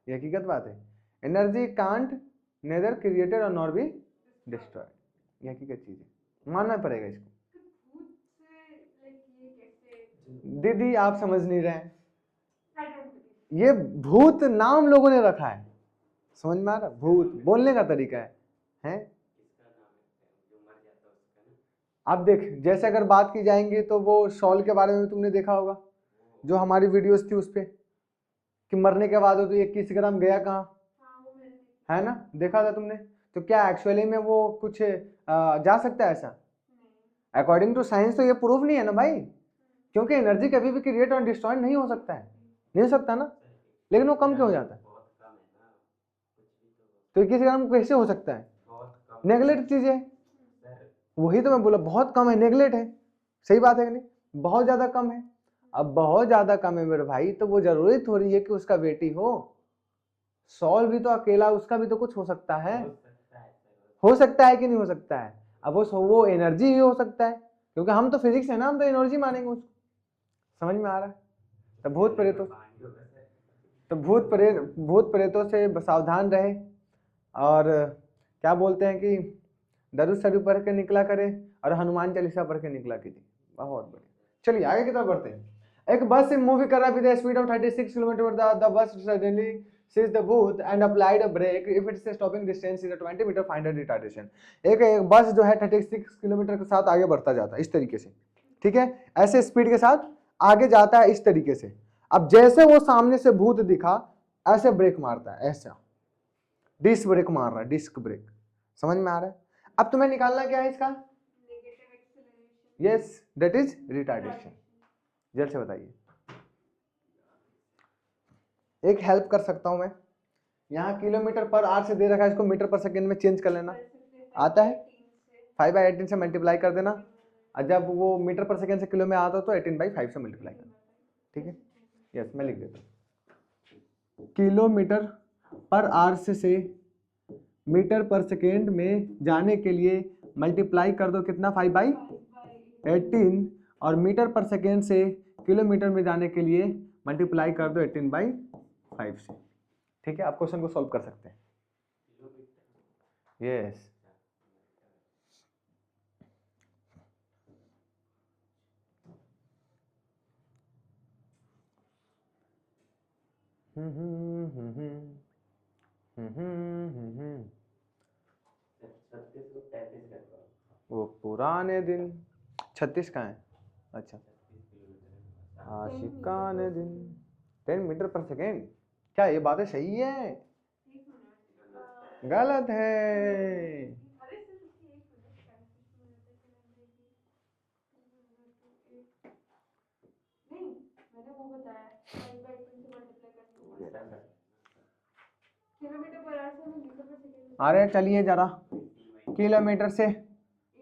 ये हकीकत बात है। एनर्जी कांट नेदर क्रिएटेड और नॉर बी डिस्ट्रॉय, ये हकीकत चीज है, मानना पड़ेगा इसको। दीदी आप समझ नहीं रहे हैं, ये भूत नाम लोगों ने रखा है, समझ में आ रहा? भूत बोलने का तरीका है? अब देख, जैसे अगर बात की जाएंगी तो वो शॉल के बारे में तुमने देखा होगा, जो हमारी वीडियोस थी उस पे, कि मरने के बाद हो तो 21 ग्राम गया कहाँ, है ना, देखा था तुमने? तो क्या एक्चुअली में वो कुछ जा सकता है ऐसा? अकॉर्डिंग टू साइंस तो ये प्रूफ नहीं है ना भाई, क्योंकि एनर्जी कभी भी क्रिएट और डिस्ट्रॉय नहीं हो सकता है, नहीं हो सकता ना, लेकिन वो कम क्यों हो जाता है? तो 21 ग्राम कैसे हो सकता है? नेगलेक्ट चीज है, वही तो मैं बोला, बहुत कम है, नेगलेक्ट है। सही बात है कि नहीं? बहुत ज्यादा कम है। अब बहुत ज्यादा कम है मेरे भाई, तो वो जरूरी थोड़ी है कि उसका बेटी हो। सॉल भी तो अकेला, उसका भी तो कुछ हो सकता है, हो सकता है कि नहीं हो सकता है? अब वो एनर्जी ही हो सकता है, क्योंकि हम तो फिजिक्स है ना, हम तो एनर्जी मानेंगे उसको। समझ में आ रहा है? तो भूत प्रेतों से सावधान रहे, और क्या बोलते हैं कि दरूद शरीफ पढ़ के निकला करे, और हनुमान चालीसा पढ़ के निकला कीजिए। बहुत बढ़िया। चलिए आगे की तरफ बढ़ते हैं। एक बस मूवी कर रहा with speed of 36 kilometre, the bus suddenly sees the booth and applied a brake. If its stopping distance is 20 metre, find the retardation. एक बस जो है 36 किलोमीटर के साथ आगे बढ़ता जाता है इस तरीके से, ठीक है, ऐसे स्पीड के साथ आगे जाता है इस तरीके से। अब जैसे वो सामने से भूत दिखा, ऐसे ब्रेक मारता है, ऐसा डिस्क ब्रेक मार रहा है, डिस्क ब्रेक। समझ में आ रहा है? अब तुम्हें निकालना क्या है इसका? Yes, that is retardation. जल्द से बताइए। एक हेल्प कर सकता हूं मैं, यहाँ किलोमीटर पर आवर से दे रखा है, इसको मीटर पर सेकेंड में चेंज कर लेना। आता है 5/18 से मल्टीप्लाई कर देना, और जब वो मीटर पर सेकेंड से किलो में आता तो 18/5 से मल्टीप्लाई करना, ठीक है। यस, मैं लिख देता हूँ। किलोमीटर पर आवर से मीटर पर सेकेंड में जाने के लिए मल्टीप्लाई कर दो कितना, 5/18, और मीटर पर सेकेंड से किलोमीटर में जाने के लिए मल्टीप्लाई कर दो 18/5 से, ठीक है। आप क्वेश्चन को सॉल्व कर सकते हैं। यस, वो पुराने दिन 36 का है, अच्छा, आशिकाने दिन 10 मीटर पर सेकेंड। क्या ये बातें सही है? गलत है। अरे चलिए जरा, किलोमीटर से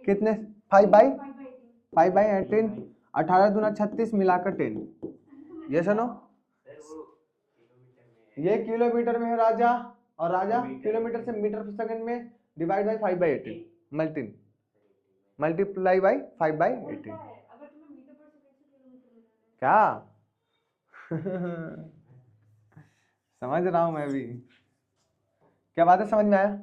कितने, 5/18, 18 दूना 36 मिलाकर 10, ये सुनो, ये किलोमीटर में है राजा, और राजा किलोमीटर से मीटर पर सेकंड में डिवाइड बाई 5/18, मल्टीप्लाई बाई 5/18। क्या? समझ रहा हूं मैं भी, क्या बात है, समझ में आया?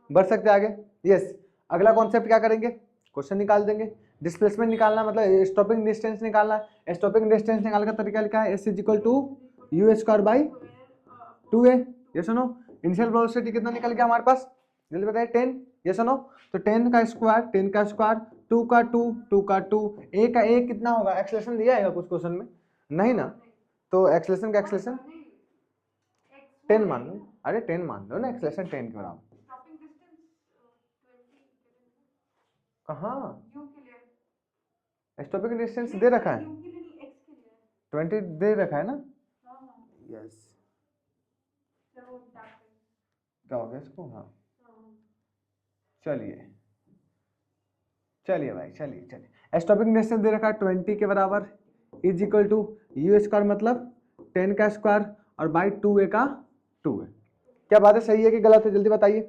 बढ़ सकते आगे। यस, अगला कॉन्सेप्ट क्या करेंगे, क्वेश्चन निकाल देंगे। डिस्प्लेसमेंट निकालना मतलब स्टॉपिंग डिस्टेंस निकालना है। स्टॉपिंग डिस्टेंस निकालने का तरीका लिखा है, s=u²/2a। ये सुनो, इनिशियल वेलोसिटी कितना निकल गया हमारे पास, जल्दी बताइए, 10। ये सुनो, तो 10 का स्क्वायर 2 का 2, 2 का 2, a का a कितना होगा? एक्सेलरेशन दिया है कुछ क्वेश्चन में? नहीं ना, तो एक्सेलरेशन का एक्सेलरेशन 10 मान लो। अरे 10 मान लो ना, एक्सेलरेशन 10 के बराबर। कहाँ स्टॉपिंग डिस्टेंस दे रखा है? 20 दे रखा है ना? यस, क्या हो गया इसको? हाँ, चलिए चलिए भाई, चलिए स्टॉपिंग डिस्टेंस दे रखा है 20 के बराबर, इज इक्वल टू u² मतलब 10 का स्क्वायर, और बाई 2a का 2a। क्या बात है, सही है कि गलत है, जल्दी बताइए।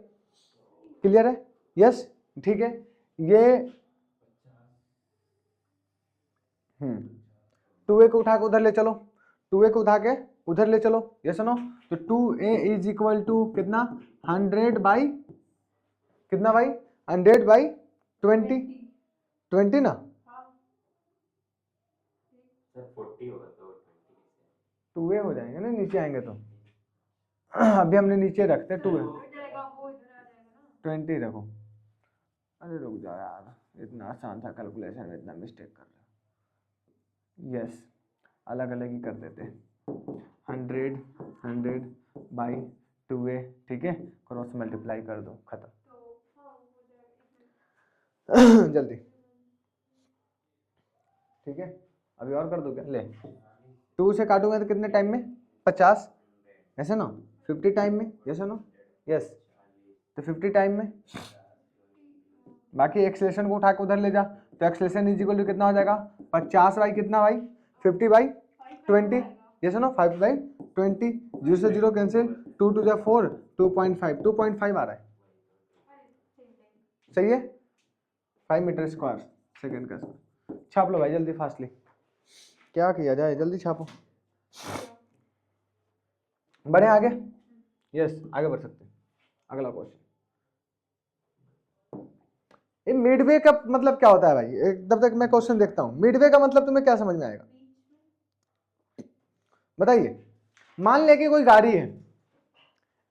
क्लियर है? यस, ठीक है। ये 2a को उठा के उधर ले चलो, 2a को उठा के उधर ले चलो, ये सुनो। तो 2a इज इक्वल टू कितना, 100 बाई कितना भाई, 100 बाई 20 ना, 2a हो जाएंगे ना, नीचे आएंगे तो। अभी हमने नीचे रखते 2a, 20 रखो। अरे रुक जाओ यार, इतना आसान था कैलकुलेशन में इतना मिस्टेक कर रहे हो। यस, अलग अलग ही कर देते, 100 बाई 2a, ठीक है, क्रॉस मल्टीप्लाई कर दो, खत्म। जल्दी, ठीक है। अभी और कर दो क्या, ले 2 से काटूंगा तो कितने टाइम में, 50, ऐसे ना, 50 टाइम में, यस नो, यस, तो 50 टाइम में। बाकी एक्सेलेरेशन को उठा के उधर ले जा, तो एक्सेलेरेशन इज इक्वल टू कितना हो जाएगा, 50 बाई कितना भाई, 50 बाई 20, यस नो, 5 बाई 20, 0 से 0 कैंसिल, 2 टू जा 4, 2.5 आ रहा है, सही है, 5 मीटर स्क्वायर सेकेंड का स्क्वायर। छाप लो भाई जल्दी, फास्टली, क्या किया जाए, जल्दी छापो। बढ़े आगे, यस आगे बढ़ सकते हैं। अगला क्वेश्चन, ये मिडवे का मतलब क्या होता है भाई, एक तब तक मैं क्वेश्चन देखता हूं, मिडवे का मतलब तुम्हें क्या समझ में आएगा बताइए। मान ले कि कोई गाड़ी है,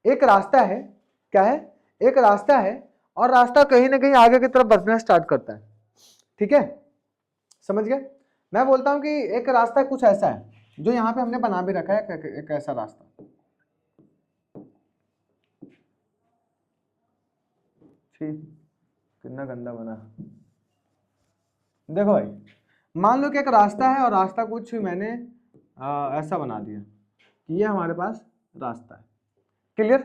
एक रास्ता है, क्या है, एक रास्ता है, और रास्ता कहीं ना कहीं आगे की तरफ बढ़ना स्टार्ट करता है, ठीक है, समझ गए। मैं बोलता हूं कि एक रास्ता कुछ ऐसा है जो यहाँ पे हमने बना भी रखा है, एक ऐसा रास्ता, ठीक, कितना गंदा बना। देखो भाई, मान लो कि एक रास्ता है और रास्ता कुछ मैंने ऐसा बना दिया कि ये हमारे पास रास्ता है, क्लियर,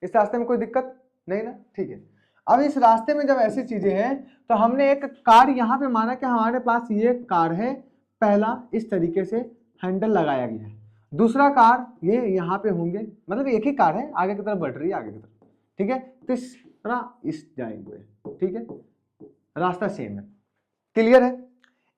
इस रास्ते में कोई दिक्कत नहीं ना, ठीक है। अब इस रास्ते में जब ऐसी चीजें हैं तो हमने एक कार यहाँ पे माना कि हमारे पास ये कार है, पहला इस तरीके से हैंडल लगाया गया है, दूसरा कार ये यहाँ पे होंगे, मतलब एक ही कार है, आगे की तरफ बढ़ रही है, आगे की तरफ, ठीक है, तीसरा इस जाएंगे, ठीक है, रास्ता सेम है, क्लियर है।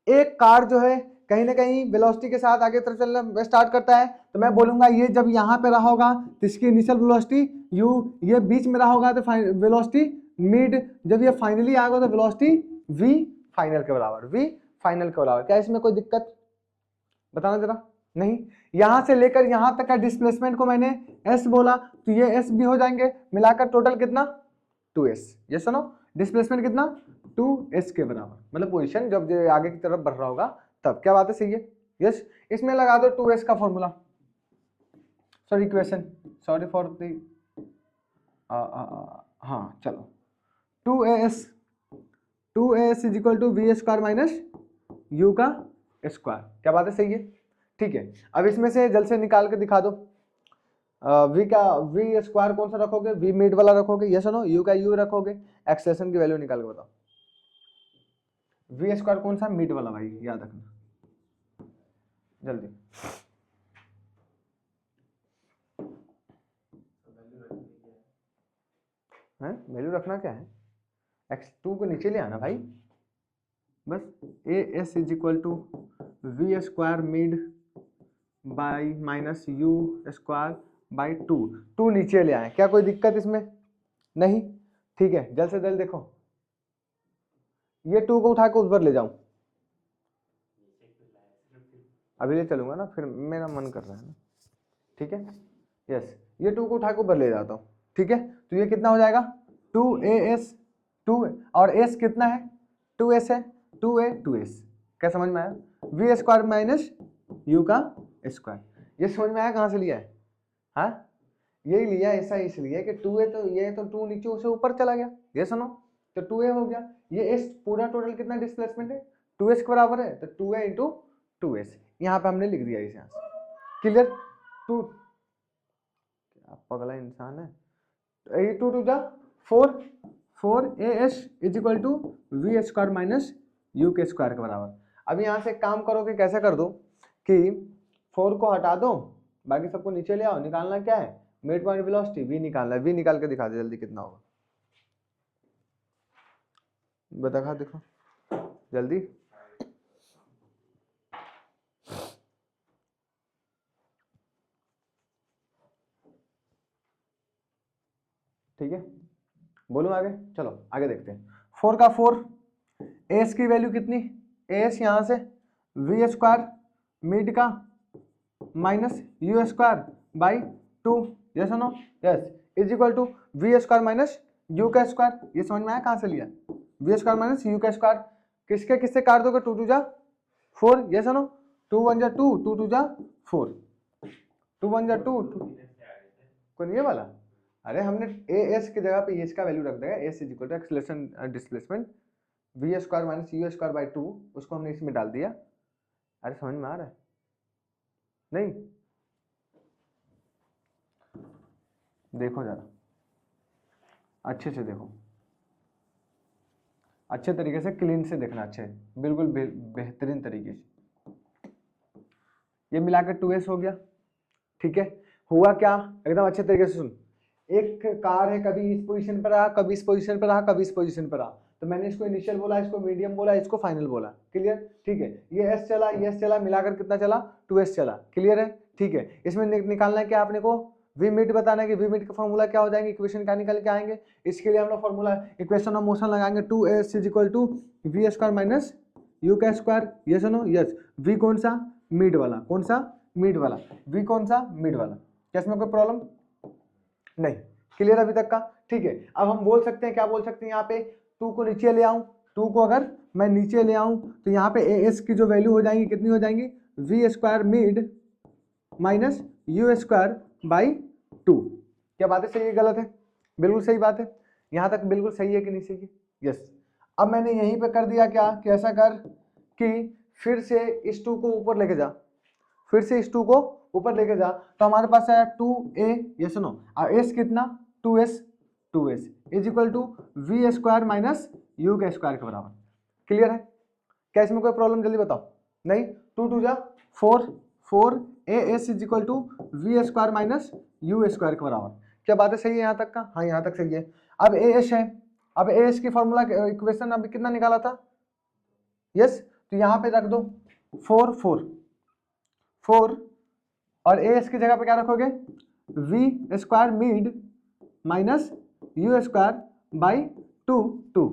एक कार जो है कहीं ना कहीं वेलोसिटी के साथ आगे तरफ चलना स्टार्ट करता है, तो मैं बोलूंगा ये जब यहाँ पे रहा होगा तो इसकी इनिशियल वेलोसिटी u, ये बीच में रहा होगा तो वेलोसिटी मिड, जब ये फाइनली आएगा तो वेलोसिटी v फाइनल के बराबर, v फाइनल के बराबर। क्या इसमें कोई दिक्कत, बताना जरा। नहीं, यहां से लेकर यहां तक का डिस्प्लेसमेंट को मैंने s बोला, तो ये s भी हो जाएंगे, मिलाकर टोटल कितना 2s, ये सुनो, डिस्प्लेसमेंट कितना 2s के बराबर, मतलब पोजीशन जब आगे की तरफ बढ़ रहा होगा तब। क्या बात है, सही है, यस। इसमें लगा दो 2s का formula, sorry equation, sorry for the हाँ चलो, 2as is equal to v square minus u का स्क्वायर। क्या बात है, सही है, ठीक है। अब इसमें से जल्द से निकाल के दिखा दो, वी का वी स्क्वायर कौन सा रखोगे, वी मिड वाला रखोगे, यस नो, यू का यू रखोगे, एक्सेलेरेशन की वैल्यू निकाल के बताओ। वी स्क्वायर कौन सा, मिड वाला भाई, याद रखना जल्दी। है वैल्यू रखना क्या है, x2 को नीचे ले आना भाई, बस a s is equal to v square mid by minus u square by 2 नीचे ले आए, क्या कोई दिक्कत इसमें, नहीं, ठीक है। जल्द से जल्द देखो, ये 2 को उठा के उस पर ले जाऊं, अभी ले चलूंगा ना, फिर मेरा मन कर रहा है ना, ठीक है, यस, ये 2 को उठा के ऊपर ले जाता हूँ, ठीक है। तो ये कितना हो जाएगा 2as, 2 और s कितना है 2s है, 2a 2s, क्या समझ में आया, वी स्क्वायर माइनस यू का स्क्वायर, ये समझ में आया कहाँ से लिया है, हाँ यही लिया ऐसा इसलिए कि 2a, तो ये तो 2 नीचे से ऊपर चला गया, ये सुनो, तो 2a हो गया, ये s पूरा टोटल कितना डिस्प्लेसमेंट है 2s के बराबर है, तो 2a इंटू 2s यहाँ पे हमने लिख दिया इस यहाँ से, क्लियर। 2 पगला इंसान है, 2 टू जा 4as is equal to v square minus u के स्क्वायर के बराबर। अब यहाँ से काम करोगे, कैसे कर दो कि 4 को हटा दो बाकी सबको नीचे ले आओ। निकालना क्या है, मिड पॉइंट वेलोसिटी v निकालना है। v निकाल के दिखा दे जल्दी कितना होगा, बता देखो जल्दी। ठीक है, बोलूँ आगे, चलो आगे देखते हैं। 4 का 4, एस की वैल्यू कितनी, एस यहाँ से वी स्क्वायर मिड का minus u square by 2, yes no, yes, is equal to v square minus u का स्क्वायर। ये समझ में आया कहाँ से लिया, वी स्क्वायर माइनस यू का स्क्वायर। किसके किससे काट दोगे, 2 2 जा 4, यस नो, 2 1 जा 2, 2 2 जा 4, 2 1 जा 2, कौन ये वाला, अरे हमने ए एस की जगह पे एस का वैल्यू रख देगा, s is equal to acceleration displacement v square minus u square by 2, उसको हमने इसमें डाल दिया। अरे समझ में आ रहा है नहीं, देखो जरा अच्छे से देखो, अच्छे तरीके से क्लीन से देखना, अच्छे बिल्कुल बेहतरीन तरीके से। ये मिलाकर 2s हो गया, ठीक है। हुआ क्या, एकदम अच्छे तरीके से सुन, एक कार है, कभी इस पोजीशन पर रहा, कभी इस पोजीशन पर रहा, कभी इस पोजीशन पर रहा, तो मैंने इसको इनिशियल बोला, इसको मीडियम बोला, इसको फाइनल बोला, क्लियर, ठीक है। ये एस चला, ये एस चला, मिलाकर कितना चला, 2s चला, क्लियर है, ठीक है। इसमें निकालना है क्या आपने को, वी मिड बताना है कि वी मिड का फॉर्मूला क्या हो जाएंगे, इक्वेशन क्या निकल के आएंगे। इसके लिए हम लोग फॉर्मूला इक्वेशन ऑफ मोशन लगाएंगे, 2s is equal to v square minus u का square, yes no, yes. V कौन सा, मिड वाला, कौन सा, मिड वाला, वी कौन सा, मिड वाला। क्या इसमें कोई प्रॉब्लम नहीं, क्लियर अभी तक का, ठीक है। अब हम बोल सकते हैं, क्या बोल सकते हैं, यहाँ पे 2 को नीचे ले आऊं, 2 को अगर मैं नीचे ले आऊं तो यहाँ पे एस की जो वैल्यू हो जाएंगी कितनी हो जाएंगी, v square mid minus u square by 2। क्या बात है, सही है गलत है, बिल्कुल सही बात है, यहाँ तक बिल्कुल सही है कि नहीं सही है, यस। अब मैंने यहीं पे कर दिया क्या, कि ऐसा कर कि फिर से इस 2 को ऊपर लेके जा, फिर से इस 2 को ऊपर लेके जा, तो हमारे पास है 2a, ये सुनो, और s कितना 2s, 2s is equal to v square minus u के स्क्वायर के बराबर, क्लियर है। क्या इसमें कोई प्रॉब्लम, जल्दी बताओ, नहीं, 2 2 जा 4, 4 as is equal to v square minus u square के बराबर। क्या बात है, सही है यहाँ तक का, हाँ यहाँ तक सही है। अब as है, अब as की फॉर्मूला इक्वेशन अभी कितना निकाला था, यस, तो यहाँ पे रख दो 4 4 4, और ए एस की जगह पे क्या रखोगे, v square mid minus u square by 2 2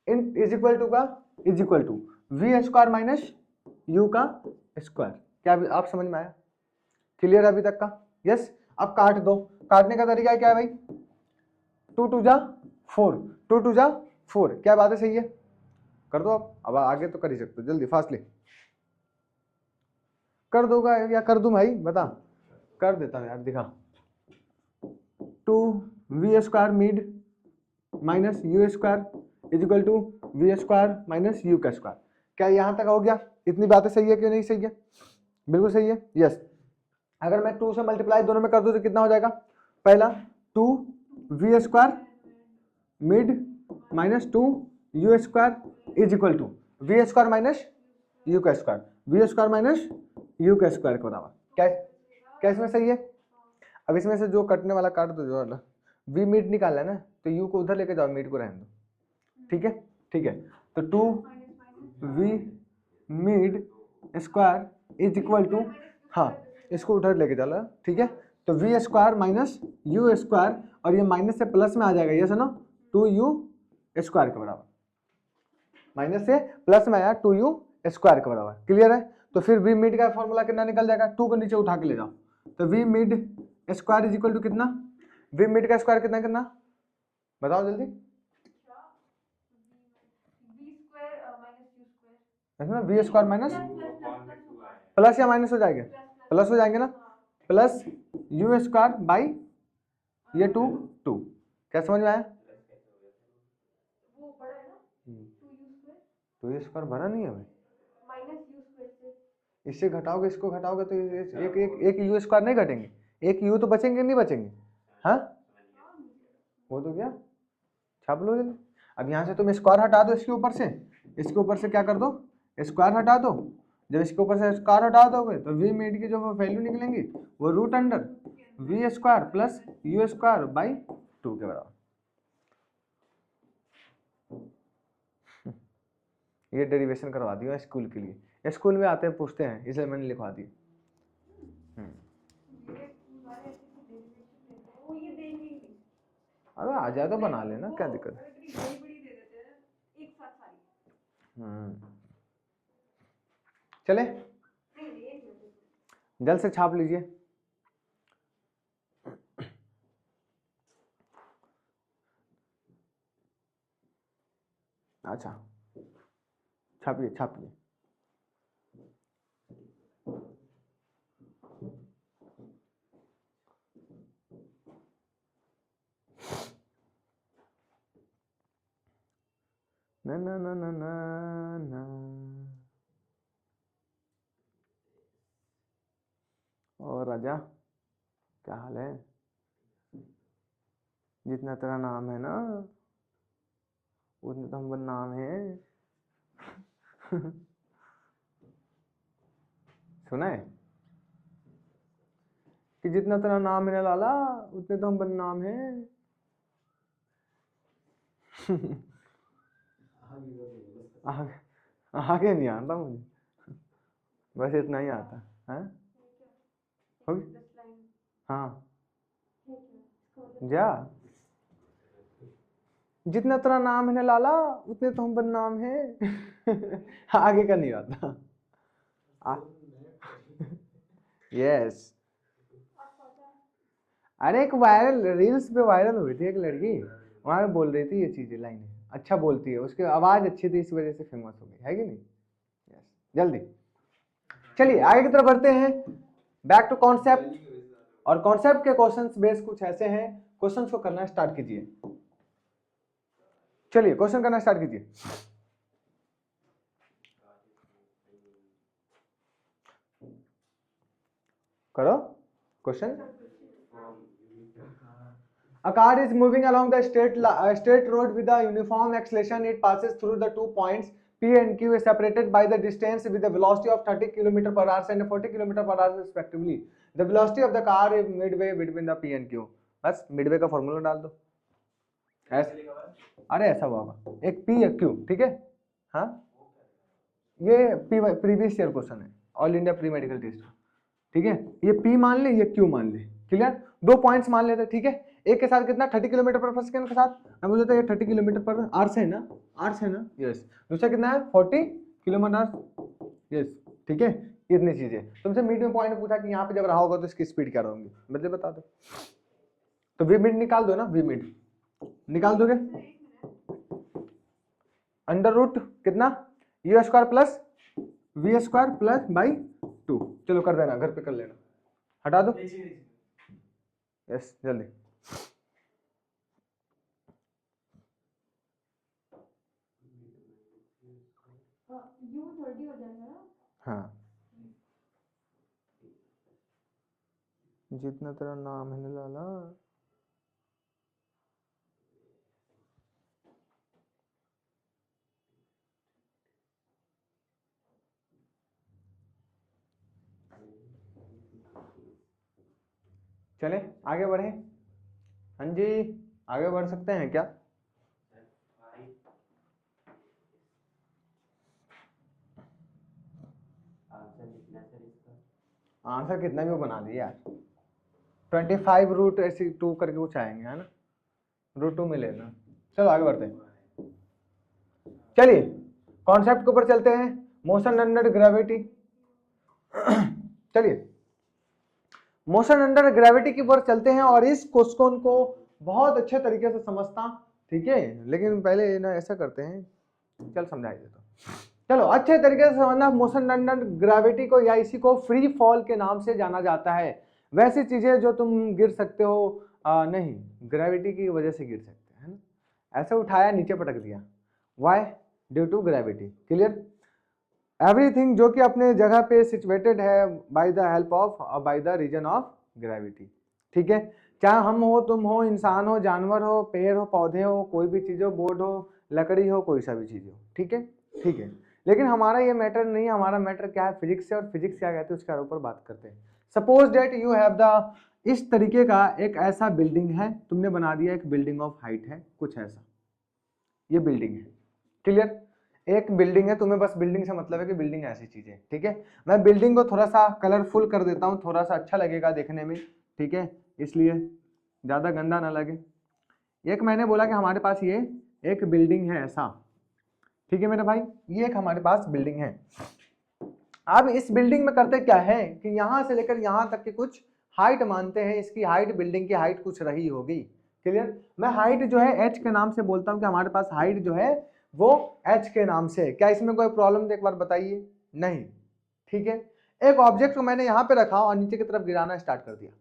in is equal to का, is equal to v square minus u का स्क्वायर। क्या आप समझ में आया, क्लियर अभी तक का, यस। अब काट दो, काटने का तरीका क्या है भाई, 2 2 जा 4, 2 2 जा 4, क्या बात है, सही है, कर दो। अब आगे तो कर ही सकते हो, जल्दी फास्टली कर दोगा या कर दूं भाई, बता, कर देता हूं यार, दिखा, 2 v square mid minus u square is equal to v square minus u का स्क्वायर। क्या यहाँ तक हो गया, इतनी बातें सही है कि नहीं सही है, बिल्कुल सही है, यस। अगर मैं 2 से मल्टीप्लाई दोनों में कर दूं तो कितना हो जाएगा, पहला 2 v square mid minus 2 u square is equal to v square minus u का square, v square minus u का स्क्वायर के बराबर। क्या क्या इसमें सही है। अब इसमें से जो कटने वाला काट दो, जो वाला वी मिड निकालना है ना, तो यू को उधर लेके जाओ, मिड को रहने दो, ठीक है, ठीक है। तो 2 v mid square is equal to, हाँ इसको उधर लेके चला, ठीक है। तो v square minus u square, और ये माइनस से प्लस में आ जाएगा, ये सुनो, 2u स्क्वायर के बराबर, माइनस से प्लस में आया 2u स्क्वायर के बराबर, क्लियर है। तो फिर वी मिड का फॉर्मूला कितना निकल जाएगा, 2 को नीचे उठा के ले जाओ, तो v mid square is equal to कितना, वी मिड का स्क्वायर कितना करना, बताओ जल्दी, वी स्क्वायर माइनस प्लस या माइनस हो जाएगा, प्लस हो जाएंगे ना, प्लस यू स्क्वायर बाई ये 2 2। क्या समझ में आया, तो ये स्क्वायर भरा नहीं है भाई, इससे घटाओगे, इसको घटाओगे तो एक एक एक यू स्क्वायर नहीं घटेंगे, एक यू तो बचेंगे नहीं बचेंगे, हाँ वो तो क्या छाप लो जल्दी। अब यहाँ से तुम स्क्वायर हटा दो, इसके ऊपर से क्या कर दो, स्क्वायर हटा दो, जब इसके ऊपर से स्क्वायर हटा दोगे तो वी मिड की जो वैल्यू निकलेंगी वो root under v square plus u square by 2 के बराबर। ये डेरिवेशन करवा दिया स्कूल के लिए, स्कूल में आते हैं पूछते हैं इसलिए मैंने लिखवा दी। अरे आ जाए तो बना लेना, क्या दिक्कत है। चले जल्द से छाप लीजिए। अच्छा छापिए छापिए। ना ना ना ना ना ना। और राजा क्या हाल है? जितना तेरा नाम है ना उतने तो हम बदनाम है। सुना है कि जितना तेरा नाम है लाला उतने तो हम बदनाम है। आगे नहीं आता मुझे, बस इतना ही आता है। हाँ जा, जितना तेरा नाम है ना लाला उतने तो हम बदनाम है। आगे का नहीं आता। यस अरे एक वायरल रील्स पे वायरल हुई थी, एक लड़की वहां पे बोल रही थी ये चीजें लाइनें, अच्छा बोलती है, उसकी आवाज अच्छी थी इस वजह से फेमस हो गई है कि नहीं। यस जल्दी चलिए आगे की तरफ बढ़ते हैं। बैक टू कॉन्सेप्ट, और कॉन्सेप्ट के क्वेश्चंस बेस कुछ ऐसे हैं, क्वेश्चंस को करना स्टार्ट कीजिए। चलिए क्वेश्चन करना स्टार्ट कीजिए। करो question. A car is moving along the straight road with a uniform acceleration. It passes through the 2 points P and Q is separated by the distance with a velocity of 30 km per hour and 40 km per hour respectively. The velocity of the car is midway between the P and Q. बस midway का फॉर्मूला डाल दो। अरे ऐसा होगा एक P एक Q, ठीक है। हाँ ये प्रीवियस ईयर क्वेश्चन है, all India pre medical test, ठीक है। ये P मान ले, ये Q मान ले, क्लियर। 2 पॉइंट्स मान लेते, ठीक है। एक के साथ कितना 30 किलोमीटर पर सेकंड के साथ मैं बोलता ये 30 किलोमीटर पर आवर से है ना, आवर से है ना, यस। दूसरा कितना है 40 किलोमीटर, यस, ठीक है। इतनी चीजें तुमसे मिड में पॉइंट पूछा कि यहाँ पे जब रहा होगा तो इसकी स्पीड क्या रहेगी, मतलब बता दो। तो वी मिड निकाल दो ना, वी मिड निकाल दोगे, अंडर रूट कितना u square plus v square plus by 2। चलो कर देना, घर पे कर लेना, हटा दो। यस जल्दी। हाँ जितना तेरा नाम है लाला चले आगे बढ़े। हाँ जी आगे बढ़ सकते हैं क्या? आंसर कितना भी वो बना दिया यार, 25 रूट ऐसी 2 करके कुछ आएंगे, है ना, रूट 2 में लेना। चलो आगे बढ़ते हैं। चलिए कॉन्सेप्ट के ऊपर चलते हैं, मोशन अंडर ग्रेविटी। चलिए मोशन अंडर ग्रेविटी के ऊपर चलते हैं और इस क्वेश्चन को बहुत अच्छे तरीके से समझता, ठीक है। लेकिन पहले ना ऐसा करते हैं, चल समझाई देता हूं। चलो अच्छे तरीके से समझना, मोशन अंडर ग्रेविटी को या इसी को फ्री फॉल के नाम से जाना जाता है। वैसी चीजें जो तुम गिर सकते हो नहीं, ग्रेविटी की वजह से गिर सकते हैं, ऐसे उठाया नीचे पटक दिया, why due to gravity, clear. Everything जो कि अपने जगह पे सिचुएटेड है by the help of by the reason of gravity, ठीक है। चाहे हम हो, तुम हो, इंसान हो, जानवर हो, पेड़ हो, पौधे हो, कोई भी चीज हो, बोर्ड हो, लकड़ी हो, कोई सा भी चीज हो, ठीक है, ठीक है। लेकिन हमारा ये मैटर नहीं, हमारा मैटर क्या है, फिजिक्स से, और फिजिक्स क्या कहते हैं उसके ऊपर बात करते हैं। Suppose date you have the, इस तरीके का एक ऐसा बिल्डिंग है, तुमने बना दिया एक बिल्डिंग ऑफ हाइट है कुछ ऐसा, ये बिल्डिंग है, क्लियर, एक बिल्डिंग है, तुम्हें बस बिल्डिंग से मतलब है कि बिल्डिंग ऐसी चीज है, ठीक है। मैं बिल्डिंग को थोड़ा सा कलरफुल कर देता हूँ, थोड़ा सा अच्छा लगेगा देखने में, ठीक है, इसलिए ज्यादा गंदा ना लगे। एक मैंने बोला कि हमारे पास ये एक बिल्डिंग है ऐसा, ठीक है मेरे भाई, ये एक हमारे पास बिल्डिंग है। अब इस बिल्डिंग में करते क्या है कि यहां से लेकर यहां तक की कुछ हाइट मानते हैं, इसकी हाइट, बिल्डिंग की हाइट कुछ रही होगी, क्लियर। मैं हाइट जो है एच के नाम से बोलता हूं कि हमारे पास हाइट जो है वो एच के नाम से, क्या इसमें कोई प्रॉब्लम एक बार बताइए, नहीं, ठीक है। एक ऑब्जेक्ट को मैंने यहाँ पे रखा और नीचे की तरफ गिराना स्टार्ट कर दिया,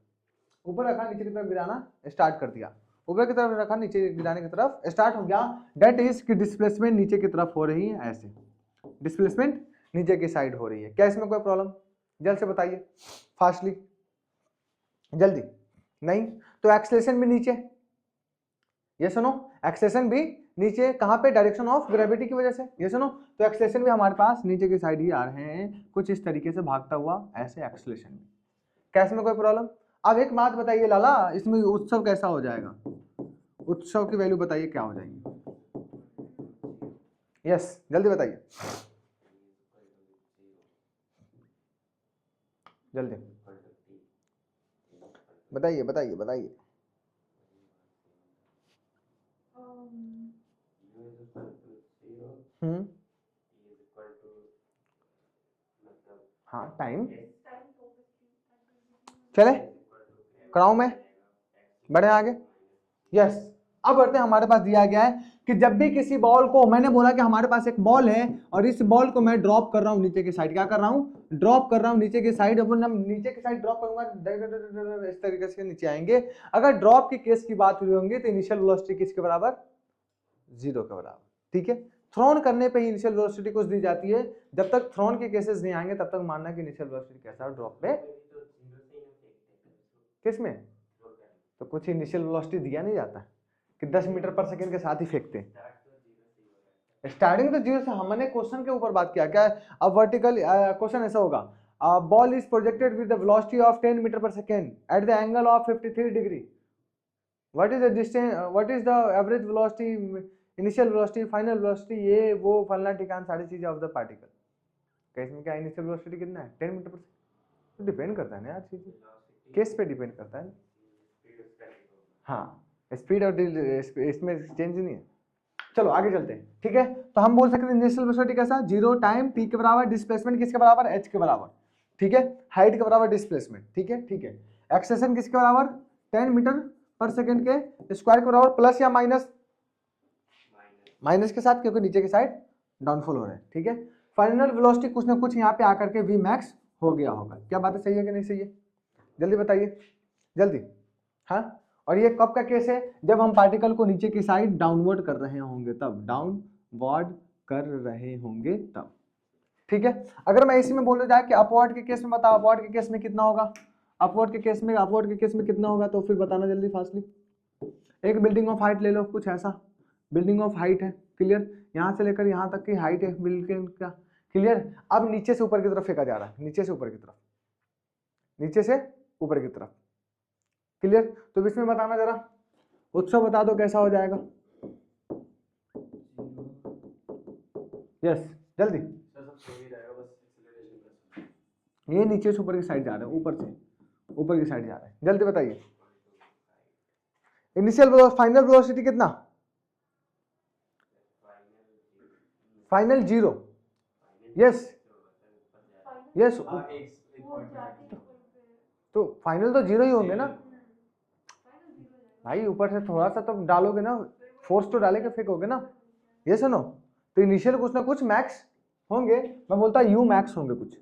ऊपर रखा नीचे की तरफ गिराना स्टार्ट कर दिया, ऊपर की तरफ रखा नीचे गिराने की तरफ स्टार्ट हो गया, दैट इज कि डिस्प्लेसमेंट नीचे की तरफ हो रही है, ऐसे डिस्प्लेसमेंट नीचे की साइड हो रही है, क्या इसमें कोई प्रॉब्लम, जल्द से बताइए फास्टली, जल्दी, नहीं। तो एक्सेलरेशन भी नीचे, ये सुनो, एक्सेलरेशन भी नीचे, कहां पे, डायरेक्शन ऑफ ग्रेविटी की वजह से, ये सुनो, तो एक्सेलरेशन भी हमारे पास नीचे की साइड ही आ रहे हैं, कुछ इस तरीके से भागता हुआ ऐसे एक्सेलरेशन भी, क्या इसमें कोई प्रॉब्लम। अब एक बात बताइए लाला, इसमें उत्सव कैसा हो जाएगा, उत्सव की वैल्यू बताइए क्या हो जाएगी, यस जल्दी बताइए, जल्दी बताइए बताइए बताइए। हाँ टाइम, चले कराऊं मैं, बढ़े आगे, यस। अब बढ़ते हैं, हमारे पास दिया गया है कि जब भी किसी बॉल को, मैंने बोला कि हमारे पास एक बॉल है और इस बॉल को मैं ड्रॉप कर रहा हूं नीचे की साइड, क्या कर रहा हूं, ड्रॉप कर रहा हूं नीचे की साइड, अपन हम नीचे की साइड ड्रॉप करूंगा इस तरीके से नीचे आएंगे। अगर ड्रॉप की केस की बात हुई होंगी तो इनिशियल वेलोसिटी किसके बराबर, 0 के बराबर, ठीक है। थ्रोन करने पे ही इनिशियल वेलोसिटी कुछ दी जाती है, जब तक थ्रोन के केसेस नहीं आएंगे तब तक मानना कि इनिशियल वेलोसिटी कैसा, ड्रॉप पे, किस में, तो कुछ इनिशियल वेलोसिटी दिया नहीं जाता कि 10 मीटर पर सेकंड के साथ ही फेंकते हैं, स्टार्टिंग तो 0 से, हमने क्वेश्चन के ऊपर बात किया क्या, अब वर्टिकल क्वेश्चन ऐसा होगा, ball is projected with the velocity of 10 metre per second at the angle of 53 degree, what is the distance, what is the average velocity, initial velocity, final velocity, ये वो फलना ठिकाना सारी चीजें ऑफ द पार्टिकल, कैसे में क्या इनिशियल वेलोसिटी कितना है 10 मीटर पर सेकंड, तो डिपेंड करता है ना यार, चीजें केस पे डिपेंड करता है, हाँ स्पीड और इसमें चेंज नहीं है। चलो आगे चलते हैं, ठीक है। तो हम बोल सकते हैं इनिशियल वेलोसिटी कैसा, 0 टाइम टी के बराबर, डिस्प्लेसमेंट किसके बराबर, एच के बराबर, ठीक है, हाइट के बराबर डिस्प्लेसमेंट, ठीक है ठीक है, एक्सेलरेशन किसके बराबर, 10 मीटर पर सेकंड के स्क्वायर के बराबर, प्लस या माइनस, माइनस के साथ, क्योंकि नीचे की साइड डाउनफॉल हो रहा है, ठीक है। फाइनल वेलोसिटी कुछ ना कुछ यहाँ पे आकर के वी मैक्स हो गया होगा, क्या बात है, सही है कि नहीं सही है, जल्दी बताइए जल्दी, हाँ। और ये कब का केस है, जब हम पार्टिकल को नीचे की साइड डाउनवर्ड कर रहे होंगे तब, डाउनवर्ड कर रहे होंगे तब, ठीक है। अगर मैं इसी में बोलने जाए कि अपवर्ड के केस में बताओ, अपवर्ड के केस में कितना होगा, अपवर्ड के केस में, अपवर्ड के केस में कितना होगा, तो फिर बताना जल्दी फास्टली। एक बिल्डिंग ऑफ हाइट ले लो, कुछ ऐसा बिल्डिंग ऑफ हाइट है, क्लियर, यहां से लेकर यहां तक की हाइट है बिल्डिंग का, क्लियर। अब नीचे से ऊपर की तरफ फेंका जा रहा है, नीचे से ऊपर की तरफ, नीचे से ऊपर की तरफ, क्लियर। तो इसमें बताना जरा, उत्सव बता दो कैसा हो जाएगा, यस जल्दी, ये नीचे से ऊपर की साइड जा रहे हैं, ऊपर से ऊपर की साइड जा रहे हैं, जल्दी बताइए। इनिशियल फाइनल वेलोसिटी कितना, फाइनल 0, यस यस, तो फाइनल तो 0 ही होंगे ना भाई, ऊपर से थोड़ा सा तो डालोगे ना, फोर्स तो डालेगे फेंकोगे ना, ये सुनो, तो इनिशियल कुछ ना कुछ मैक्स होंगे, मैं बोलता यू मैक्स होंगे कुछ,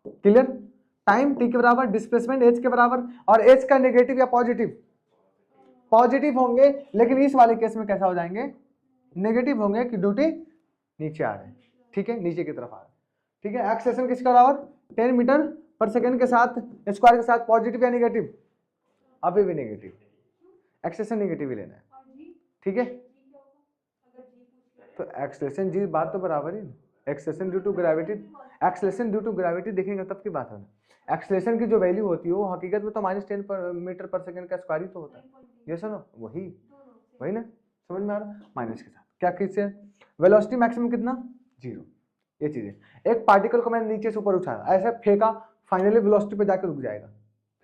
क्लियर। टाइम टी के बराबर, डिस्प्लेसमेंट एच के बराबर, और एच का नेगेटिव या पॉजिटिव, पॉजिटिव होंगे, लेकिन इस वाले केस में कैसा हो जाएंगे, नेगेटिव होंगे कि ड्यूटी नीचे आ रहे हैं, ठीक है, नीचे की तरफ आ रहे हैं, ठीक है। एक्सेलरेशन किसके बराबर, 10 मीटर पर सेकंड के साथ स्क्वायर के साथ, पॉजिटिव या नेगेटिव, अभी भी नेगेटिव, एक्सेलरेशन नेगेटिव ही लेना है, ठीक है। तो एक्सेलरेशन जी बात तो बराबर ही, acceleration due to gravity, acceleration due to gravity देखेंगे तब की बात है ना। एक्सेलेरेशन की जो वैल्यू होती है वो हकीकत में तो -10 मीटर पर सेकंड का स्क्वायर ही तो होता है, ये सुनो वही ना, समझ में आ रहा, माइनस के साथ क्या किससे, वेलोसिटी मैक्सिमम कितना 0, ये चीजें। एक पार्टिकल को मैंने नीचे से ऊपर उठाया, ऐसे फेंका, फाइनली वेलोसिटी पे जाकर रुक जाएगा,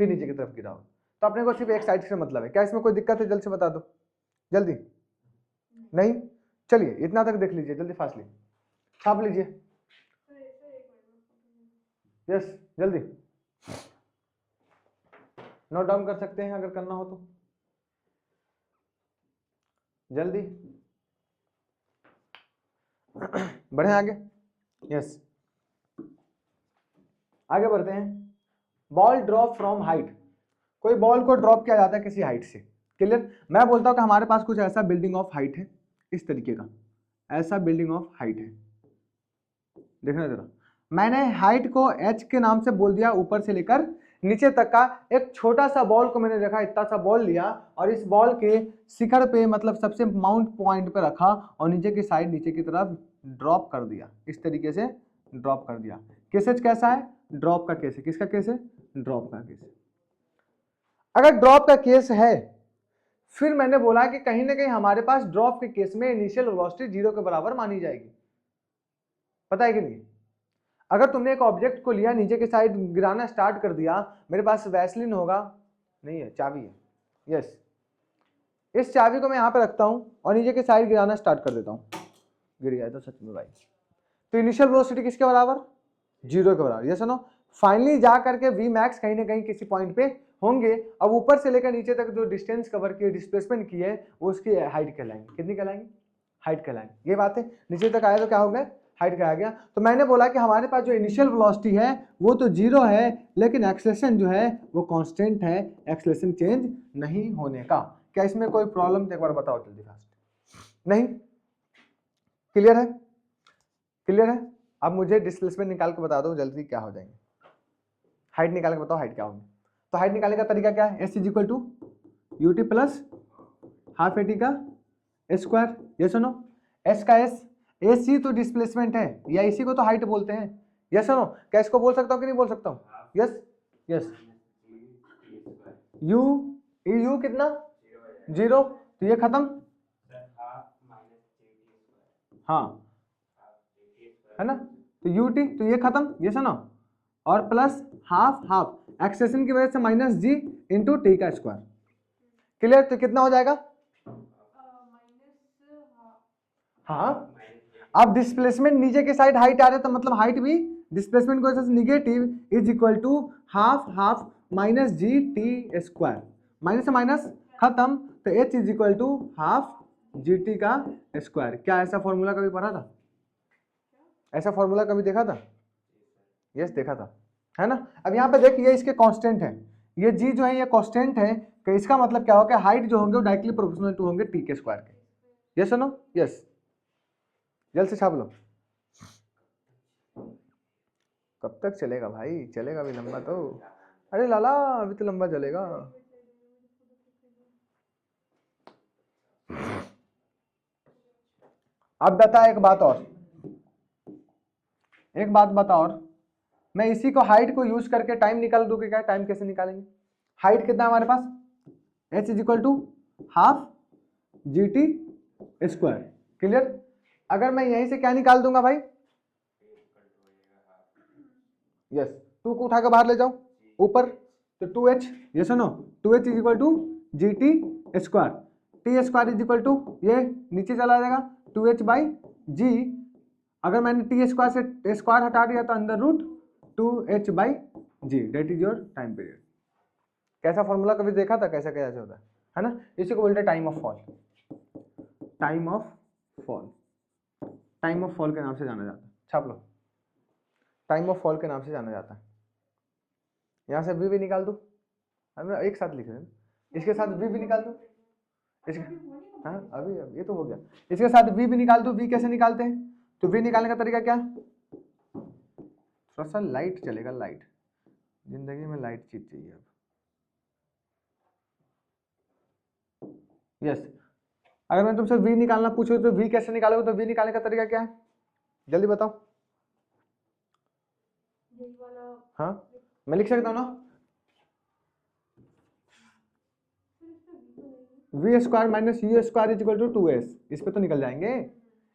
फिर नीचे की तरफ गिरा होगा। तो अपने को सिर्फ एक साइड से मतलब है, क्या इसमें कोई दिक्कत है, जल्द से बता दो, जल्दी नहीं, चलिए इतना तक देख लीजिए, जल्दी फास्टली छाप लीजिए, यस जल्दी नोट डाउन कर सकते हैं अगर करना हो तो, जल्दी बढ़े आगे, यस आगे बढ़ते हैं। बॉल ड्रॉप फ्रॉम हाइट, कोई बॉल को ड्रॉप किया जाता है किसी हाइट से, क्लियर। मैं बोलता हूं कि हमारे पास कुछ ऐसा बिल्डिंग ऑफ हाइट है, इस तरीके का ऐसा बिल्डिंग ऑफ हाइट है, देखना जरा, मैंने हाइट को h के नाम से बोल दिया, ऊपर से लेकर नीचे तक का एक छोटा सा बॉल को मैंने रखा, इतना सा बॉल लिया और इस बॉल के शिखर पे मतलब सबसे माउंट पॉइंट पे रखा और नीचे की साइड नीचे की तरफ ड्रॉप कर दिया, इस तरीके से ड्रॉप कर दिया। केसेज कैसा है, ड्रॉप का केस है, किसका केस है, ड्रॉप का केस है। अगर ड्रॉप का केस है, फिर मैंने बोला कि कहीं ना कहीं हमारे पास ड्रॉप के केस में इनिशियल वेलोसिटी 0 के बराबर मानी जाएगी, पता है कि नहीं। अगर तुमने एक ऑब्जेक्ट को लिया, नीचे की साइड गिराना स्टार्ट कर दिया, मेरे पास वैसलीन होगा, नहीं है, चाबी है, यस, इस चाबी को मैं यहां पे रखता हूं और नीचे की साइड गिराना स्टार्ट कर देता हूं, गिर गया तो सच में भाई, तो इनिशियल वेलोसिटी किसके बराबर, 0 के बराबर, यस नो। फाइनली जा करके वी मैक्स कहीं ना कहीं किसी पॉइंट पे होंगे। अब ऊपर से लेकर नीचे तक जो डिस्टेंस कवर की, डिस्प्लेसमेंट की है, वो उसकी हाइट कहलाएंगे, कितनी कहलाएंगे, हाइट कहलाएंगे। ये बात है, नीचे तक आया तो क्या हो गया, हाइट का आ गया। तो मैंने बोला कि हमारे पास जो इनिशियल वेलोसिटी है वो तो 0 है, लेकिन एक्सेलरेशन जो है वो कांस्टेंट है, एक्सेलरेशन चेंज नहीं होने का। क्या इसमें कोई प्रॉब्लम, एक बार बताओ जल्दी फास्ट, नहीं, क्लियर है, क्लियर है। अब मुझे डिस्प्लेसमेंट निकाल के बता दो जल्दी, क्या हो जाएंगे, हाइट निकाल के बताओ, हाइट क्या होगी। तो हाइट निकालने का तरीका क्या है, s is equal to u t plus half a t का स्क्वायर, ये सुनो, एस का एस, ए सी तो डिस्प्लेसमेंट है, या इसी को तो हाइट बोलते हैं, यस सुनो, क्या इसको बोल सकता हूँ कि नहीं बोल सकता हूँ, यस यस, यू, यू कितना 0, तो ये खत्म, हाँ है ना, तो यू टी, तो ये खत्म, ये सुनो, और प्लस हाफ हाफ, एक्सेशन की वजह से माइनस जी इंटू टी का स्क्वायर, क्लियर। तो कितना हो जाएगा, हाँ, अब डिस्प्लेसमेंट नीचे के साइड हाइट आ रहा है, तो मतलब हाइट भी डिस्प्लेसमेंट की वजह से negative is equal to half half minus g t square, minus से माइनस खत्म, तो h is equal to half g t का स्क्वायर। क्या ऐसा फॉर्मूला कभी पढ़ा था, ऐसा फॉर्मूला कभी देखा था, यस देखा था, है ना। अब यहाँ पे देखिए इसके कांस्टेंट है, ये जी जो है ये कांस्टेंट है, तो इसका मतलब क्या होगा, हाइट जो होंगे वो डायरेक्टली प्रोपोर्शनल टू होंगे टी के स्क्वायर के, यस नो, यस, जल्द से छाप लो। कब तक चलेगा भाई, चलेगा अभी लंबा तो, अरे लाला अभी तो लंबा चलेगा। अब बता एक बात और, एक बात बता और, मैं इसी को हाइट को यूज करके टाइम निकाल दूं कि क्या, टाइम कैसे निकालेंगे, हाइट कितना है हमारे पास, h is equal to half g t square, clear. अगर मैं यहीं से क्या निकाल दूंगा भाई, यस, 2 को उठा के बाहर ले जाओ ऊपर, तो 2h, ये सुनो, 2h is equal to g t square, t square is equal to ये नीचे चला जाएगा 2h बाई जी, अगर मैंने टी स्क्वायर से स्क्वायर हटा दिया तो अंदर root 2h by g, that is your time period. कैसा फॉर्मूला कभी देखा था, कैसा कैसे होता है ना, इसी को बोलते हैं time of fall, time of fall, time of fall के नाम से जाना जाता है, छाप लो, टाइम ऑफ फॉल के नाम से जाना जाता है। यहाँ से वी भी निकाल दो, हम एक साथ लिख रहे हैं, इसके साथ वी भी निकाल दो, इसके, हाँ अभी ये तो हो गया, इसके साथ वी भी निकाल दो। वी कैसे निकालते हैं, तो वी निकालने का तरीका क्या, थोड़ा सा लाइट चलेगा, लाइट, जिंदगी में लाइट चीज चाहिए अब, यस। अगर मैं तुमसे वी निकालना पूछूं तो वी कैसे निकालोगे, तो वी निकालने का तरीका क्या है, जल्दी बताओ। हाँ मैं लिख सकता हूँ ना, v square minus u square is equal to 2s, इस पे तो निकल जाएंगे,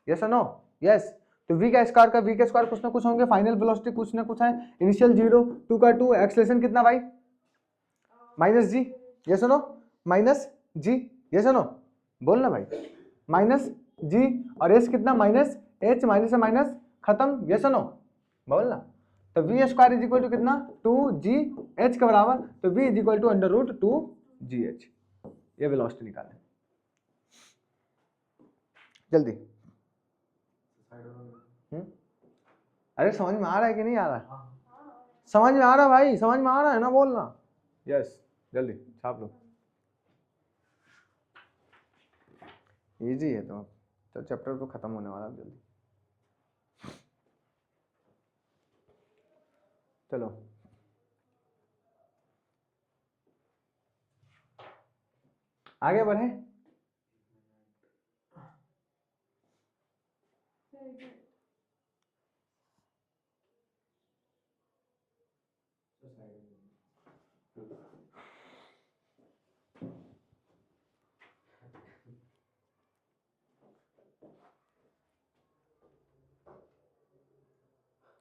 यस और नो, यस। तो v का स्क्वायर का v का स्क्वायर कुछ ना कुछ होंगे, फाइनल वेलोसिटी कुछ ना कुछ है, इनिशियल 0, 2 का 2, एक्सेलरेशन कितना भाई माइनस जी, यस और नो, माइनस जी, यस और नो, बोलना भाई, माइनस जी, और s कितना माइनस h, माइनस से माइनस खत्म, यस और नो, बोलना। तो v square is equal to कितना 2gh के बराबर, तो v is equal to under root 2gh, ये वेलोसिटी निकालें जल्दी। अरे समझ में आ रहा है कि नहीं आ रहा है? समझ में आ रहा है भाई, समझ में आ रहा है ना, बोलना यस, जल्दी छाप लो, इजी है तो चैप्टर तो खत्म होने वाला है जल्दी, चलो आगे बढ़े।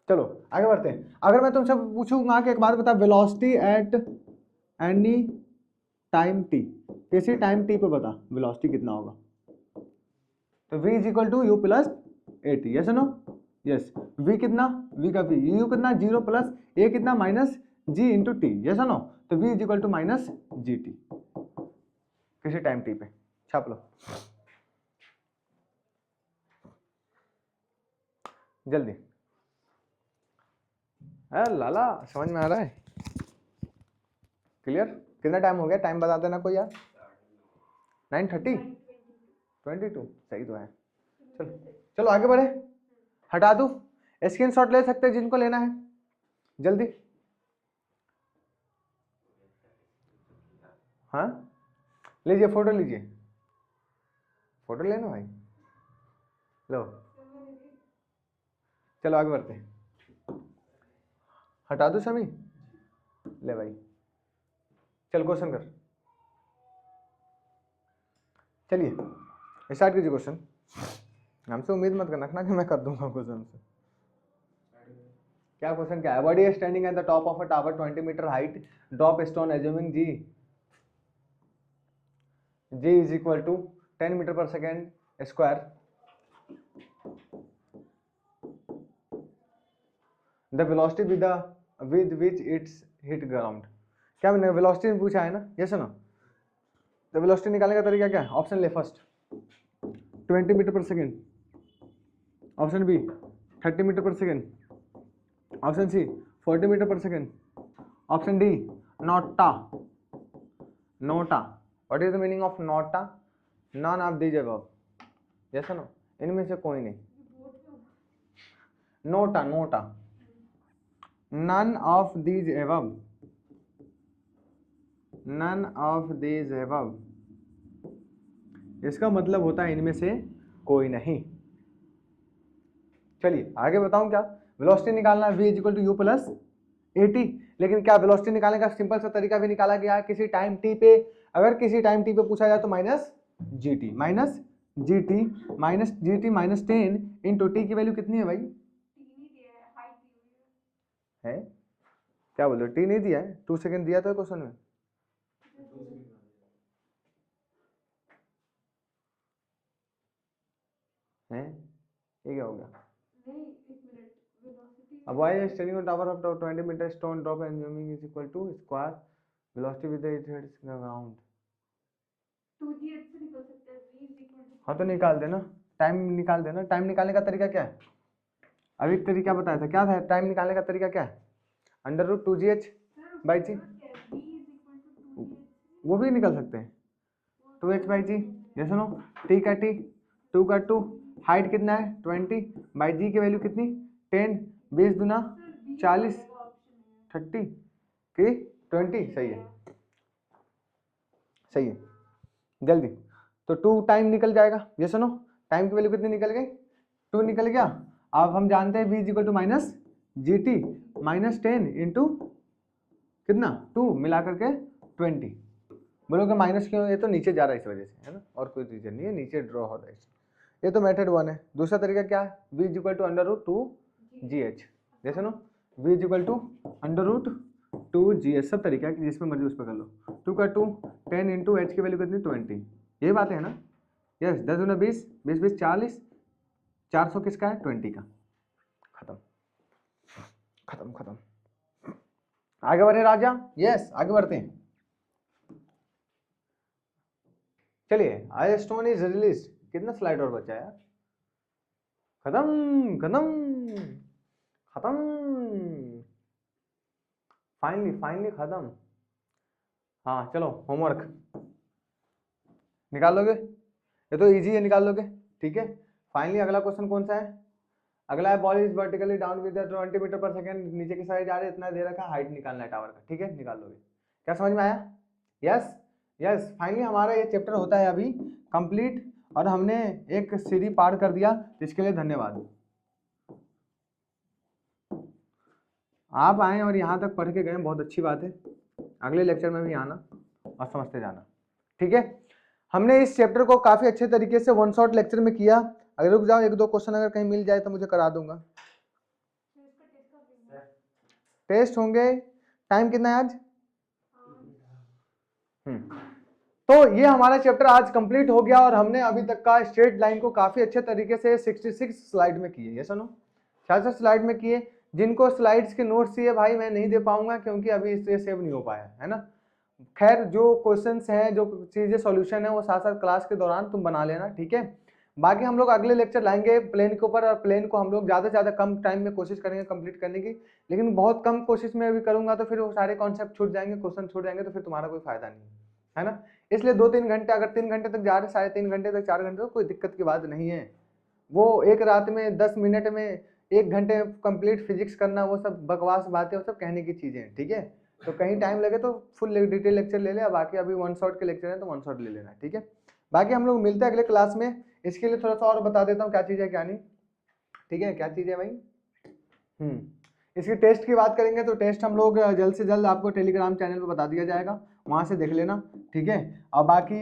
चलो आगे बढ़ते हैं। अगर मैं तुमसे पूछूंगा कि एक बात बता, velocity at any time t, किसी टाइम टी पे बता वेलोसिटी कितना होगा, तो v is equal to u plus a t, yes no, yes, v कितना, v का v, u कितना 0 प्लस a कितना minus g into t, yes no, तो v is equal to minus g t किसी टाइम टी पे, छाप लो जल्दी। लाला समझ में आ रहा है, क्लियर? कितना टाइम हो गया, टाइम बता देना कोई यार, 9:30, 22 सही तो है। चलो चलो आगे बढ़े, हटा दूं, स्क्रीनशॉट ले सकते हैं जिनको लेना है, जल्दी। हाँ लीजिए, फोटो लीजिए, फोटो लेना भाई, लो चलो आगे बढ़ते हैं, हटा दो समी, ले भाई चल क्वेश्चन कर, चलिए स्टार्ट कीजिए क्वेश्चन। हमसे उम्मीद मत करना कि मैं कर दूंगा क्वेश्चन से। क्या क्वेश्चन क्या है? Body is standing at the top of a tower 20 metre height, drop stone assuming g is equal to 10 metre per second square, the velocity with which it's hit ground. क्या मैंने वेलोसिटी पूछा है ना, यस ना, तो वेलोसिटी निकालने का तरीका क्या है? ऑप्शन ले, first 20 metre per second, option b 30 metre per second, option c 40 metre per second, option d NOTA, NOTA, what is the meaning of NOTA? None of these above, yes no, इनमें से कोई नहीं, NOTA, NOTA, none of these above, none of these above, इसका मतलब होता है इनमें से कोई नहीं। चलिए आगे बताऊं क्या, वेलोसिटी निकालना v is equal to u plus a t, लेकिन क्या वेलोसिटी निकालने का सिंपल सा तरीका भी निकाला गया है किसी टाइम t पे, अगर किसी टाइम t पे पूछा जाए तो minus g T, minus g T, minus g T minus 10 into T की वैल्यू कितनी है भाई? है क्या बोल रहे हो, टी नहीं दिया है, 2 सेकेंड दिया था क्वेश्चन में, है ये क्या हो गया? अब y is standing on tower of 20 meter stone drop and assuming is equal to square velocity with the its ground। 2gh से निकल सकता है, v is equal to, हाँ तो निकाल देना, टाइम निकाल देना। टाइम निकालने का तरीका क्या है? अभी तरीका बताया था, क्या था टाइम निकालने का तरीका? क्या है? अंडर रूट 2gh बाई जी, वो भी निकल सकते हैं, 2h बाई जी, जैसे नो, t का t, 2 का 2, हाइट कितना है 20 बाई जी की वैल्यू कितनी 10, 20 दुना 40, 30 की 20, सही है, सही है, जल्दी। तो 2 टाइम निकल जाएगा, ये सुनो, टाइम की वैल्यू कितनी निकल गई 2 निकल गया। अब हम जानते हैं v is equal to minus GT -10 into कितना 2 मिला करके 20। बोलोगे माइनस क्यों, ये तो नीचे जा रहा है इस वजह से, है ना, और कोई रीजन नहीं है, नीचे ड्रॉ हो रहा है। ये तो मेथड 1 है। दूसरा तरीका क्या है, v is equal to √2gh, जैसे ना v is equal to √2gh, सब तरीका है कि जिसमें मर्जी उस पर कर लो। 2 का 2 10 इंटू h की वैल्यू कितनी 20, यही बात है ना। यस 10 दूना 20, 20 20 40, 400 किसका है 20 का। खत्म खत्म खत्म। आगे बढ़े राजा, यस आगे बढ़ते हैं। चलिए आई स्टोन इज रिलीज, कितना स्लाइड और बचा है, खत्म खत्म खत्म, फाइनली फाइनली खत्म। हाँ चलो होमवर्क निकाल लोगे, ये तो इजी है, निकाल लोगे, ठीक है। फाइनली अगला क्वेश्चन कौन सा है, अगला है ball is vertically down with 20 metre per second, नीचे की साइड जा रही है, इतना दे रखा है, हाइट निकालना है टावर का, ठीक है, निकाल लोगे। क्या समझ में आया, यस यस। फाइनली हमारा ये चैप्टर होता है अभी कंप्लीट, और हमने एक सीढ़ी पार कर दिया, इसके लिए धन्यवाद। आप आए और यहाँ तक पढ़ के गए, बहुत अच्छी बात है। अगले लेक्चर में भी आना और समझते जाना, ठीक है। हमने इस चैप्टर को काफी अच्छे तरीके से वन शॉट लेक्चर में किया। अगर रुक जाओ, एक दो क्वेश्चन अगर कहीं मिल जाए तो मुझे करा दूंगा। टेस्ट होंगे, टाइम कितना है आज? तो ये हमारा चैप्टर आज कंप्लीट हो गया, और हमने अभी तक का स्ट्रेट लाइन को काफी अच्छे तरीके से 66 स्लाइड में किए, ये सुनो 66 स्लाइड में किए। जिनको स्लाइड्स के नोट्स चाहिए भाई मैं नहीं दे पाऊंगा, क्योंकि अभी इससे सेव नहीं हो पाया है ना। खैर जो क्वेश्चंस हैं, जो चीजें सॉल्यूशन है, वो साथ साथ क्लास के दौरान तुम बना लेना, ठीक है। बाकी हम लोग अगले लेक्चर लाएंगे प्लेन के ऊपर, और प्लेन को हम लोग ज्यादा से ज्यादा कम टाइम में कोशिश करेंगे कंप्लीट करने की, लेकिन बहुत कम कोशिश में अभी करूंगा तो फिर वो सारे कॉन्सेप्ट छूट जाएंगे, क्वेश्चन छूट जाएंगे, तो फिर तुम्हारा कोई फायदा नहीं है ना। इसलिए 2-3 घंटे, अगर 3 घंटे तक जा रहे, 3.5 घंटे तक, 4 घंटे तक, कोई दिक्कत की बात नहीं है। वो एक रात में 10 मिनट में 1 घंटे कंप्लीट फिजिक्स करना, वो सब बकवास बातें, वो सब कहने की चीजें हैं, ठीक है। तो कहीं टाइम लगे तो फुल डिटेल लेक्चर ले ले, बाकी अभी वन शॉट के लेक्चर है तो वन शॉट ले लेना, ठीक है। बाकी हम लोग मिलते हैं अगले क्लास में। इसके लिए थोड़ा सा और बता देता हूँ क्या चीज़ है क्या नहीं, ठीक है। क्या चीज़ है भाई, इसकी टेस्ट की बात करेंगे तो टेस्ट हम लोग जल्द से जल्द आपको टेलीग्राम चैनल पर बता दिया जाएगा, वहाँ से देख लेना, ठीक है। और बाकी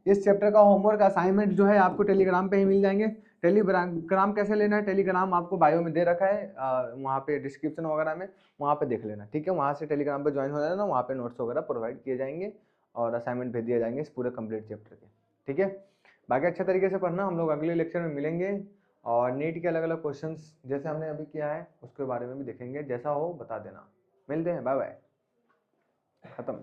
इस चैप्टर का होमवर्क असाइनमेंट जो है आपको टेलीग्राम पे ही मिल जाएंगे। टेलीग्राम कैसे लेना है, टेलीग्राम आपको बायो में दे रखा है, वहाँ पे डिस्क्रिप्शन वगैरह में, वहाँ पे देख लेना, ठीक है। वहाँ से टेलीग्राम पे ज्वाइन हो जाना, वहाँ पे नोट्स वगैरह प्रोवाइड किए जाएंगे और असाइनमेंट भेज दिए जाएंगे इस पूरे कंप्लीट चैप्टर के, ठीक है। बाकी अच्छे तरीके से पढ़ना, हम लोग अगले लेक्चर में मिलेंगे, और नीट के अलग अलग क्वेश्चंस जैसे हमने अभी किया है उसके बारे में भी देखेंगे, जैसा हो बता देना। मिलते हैं, बाय बाय, खत्म।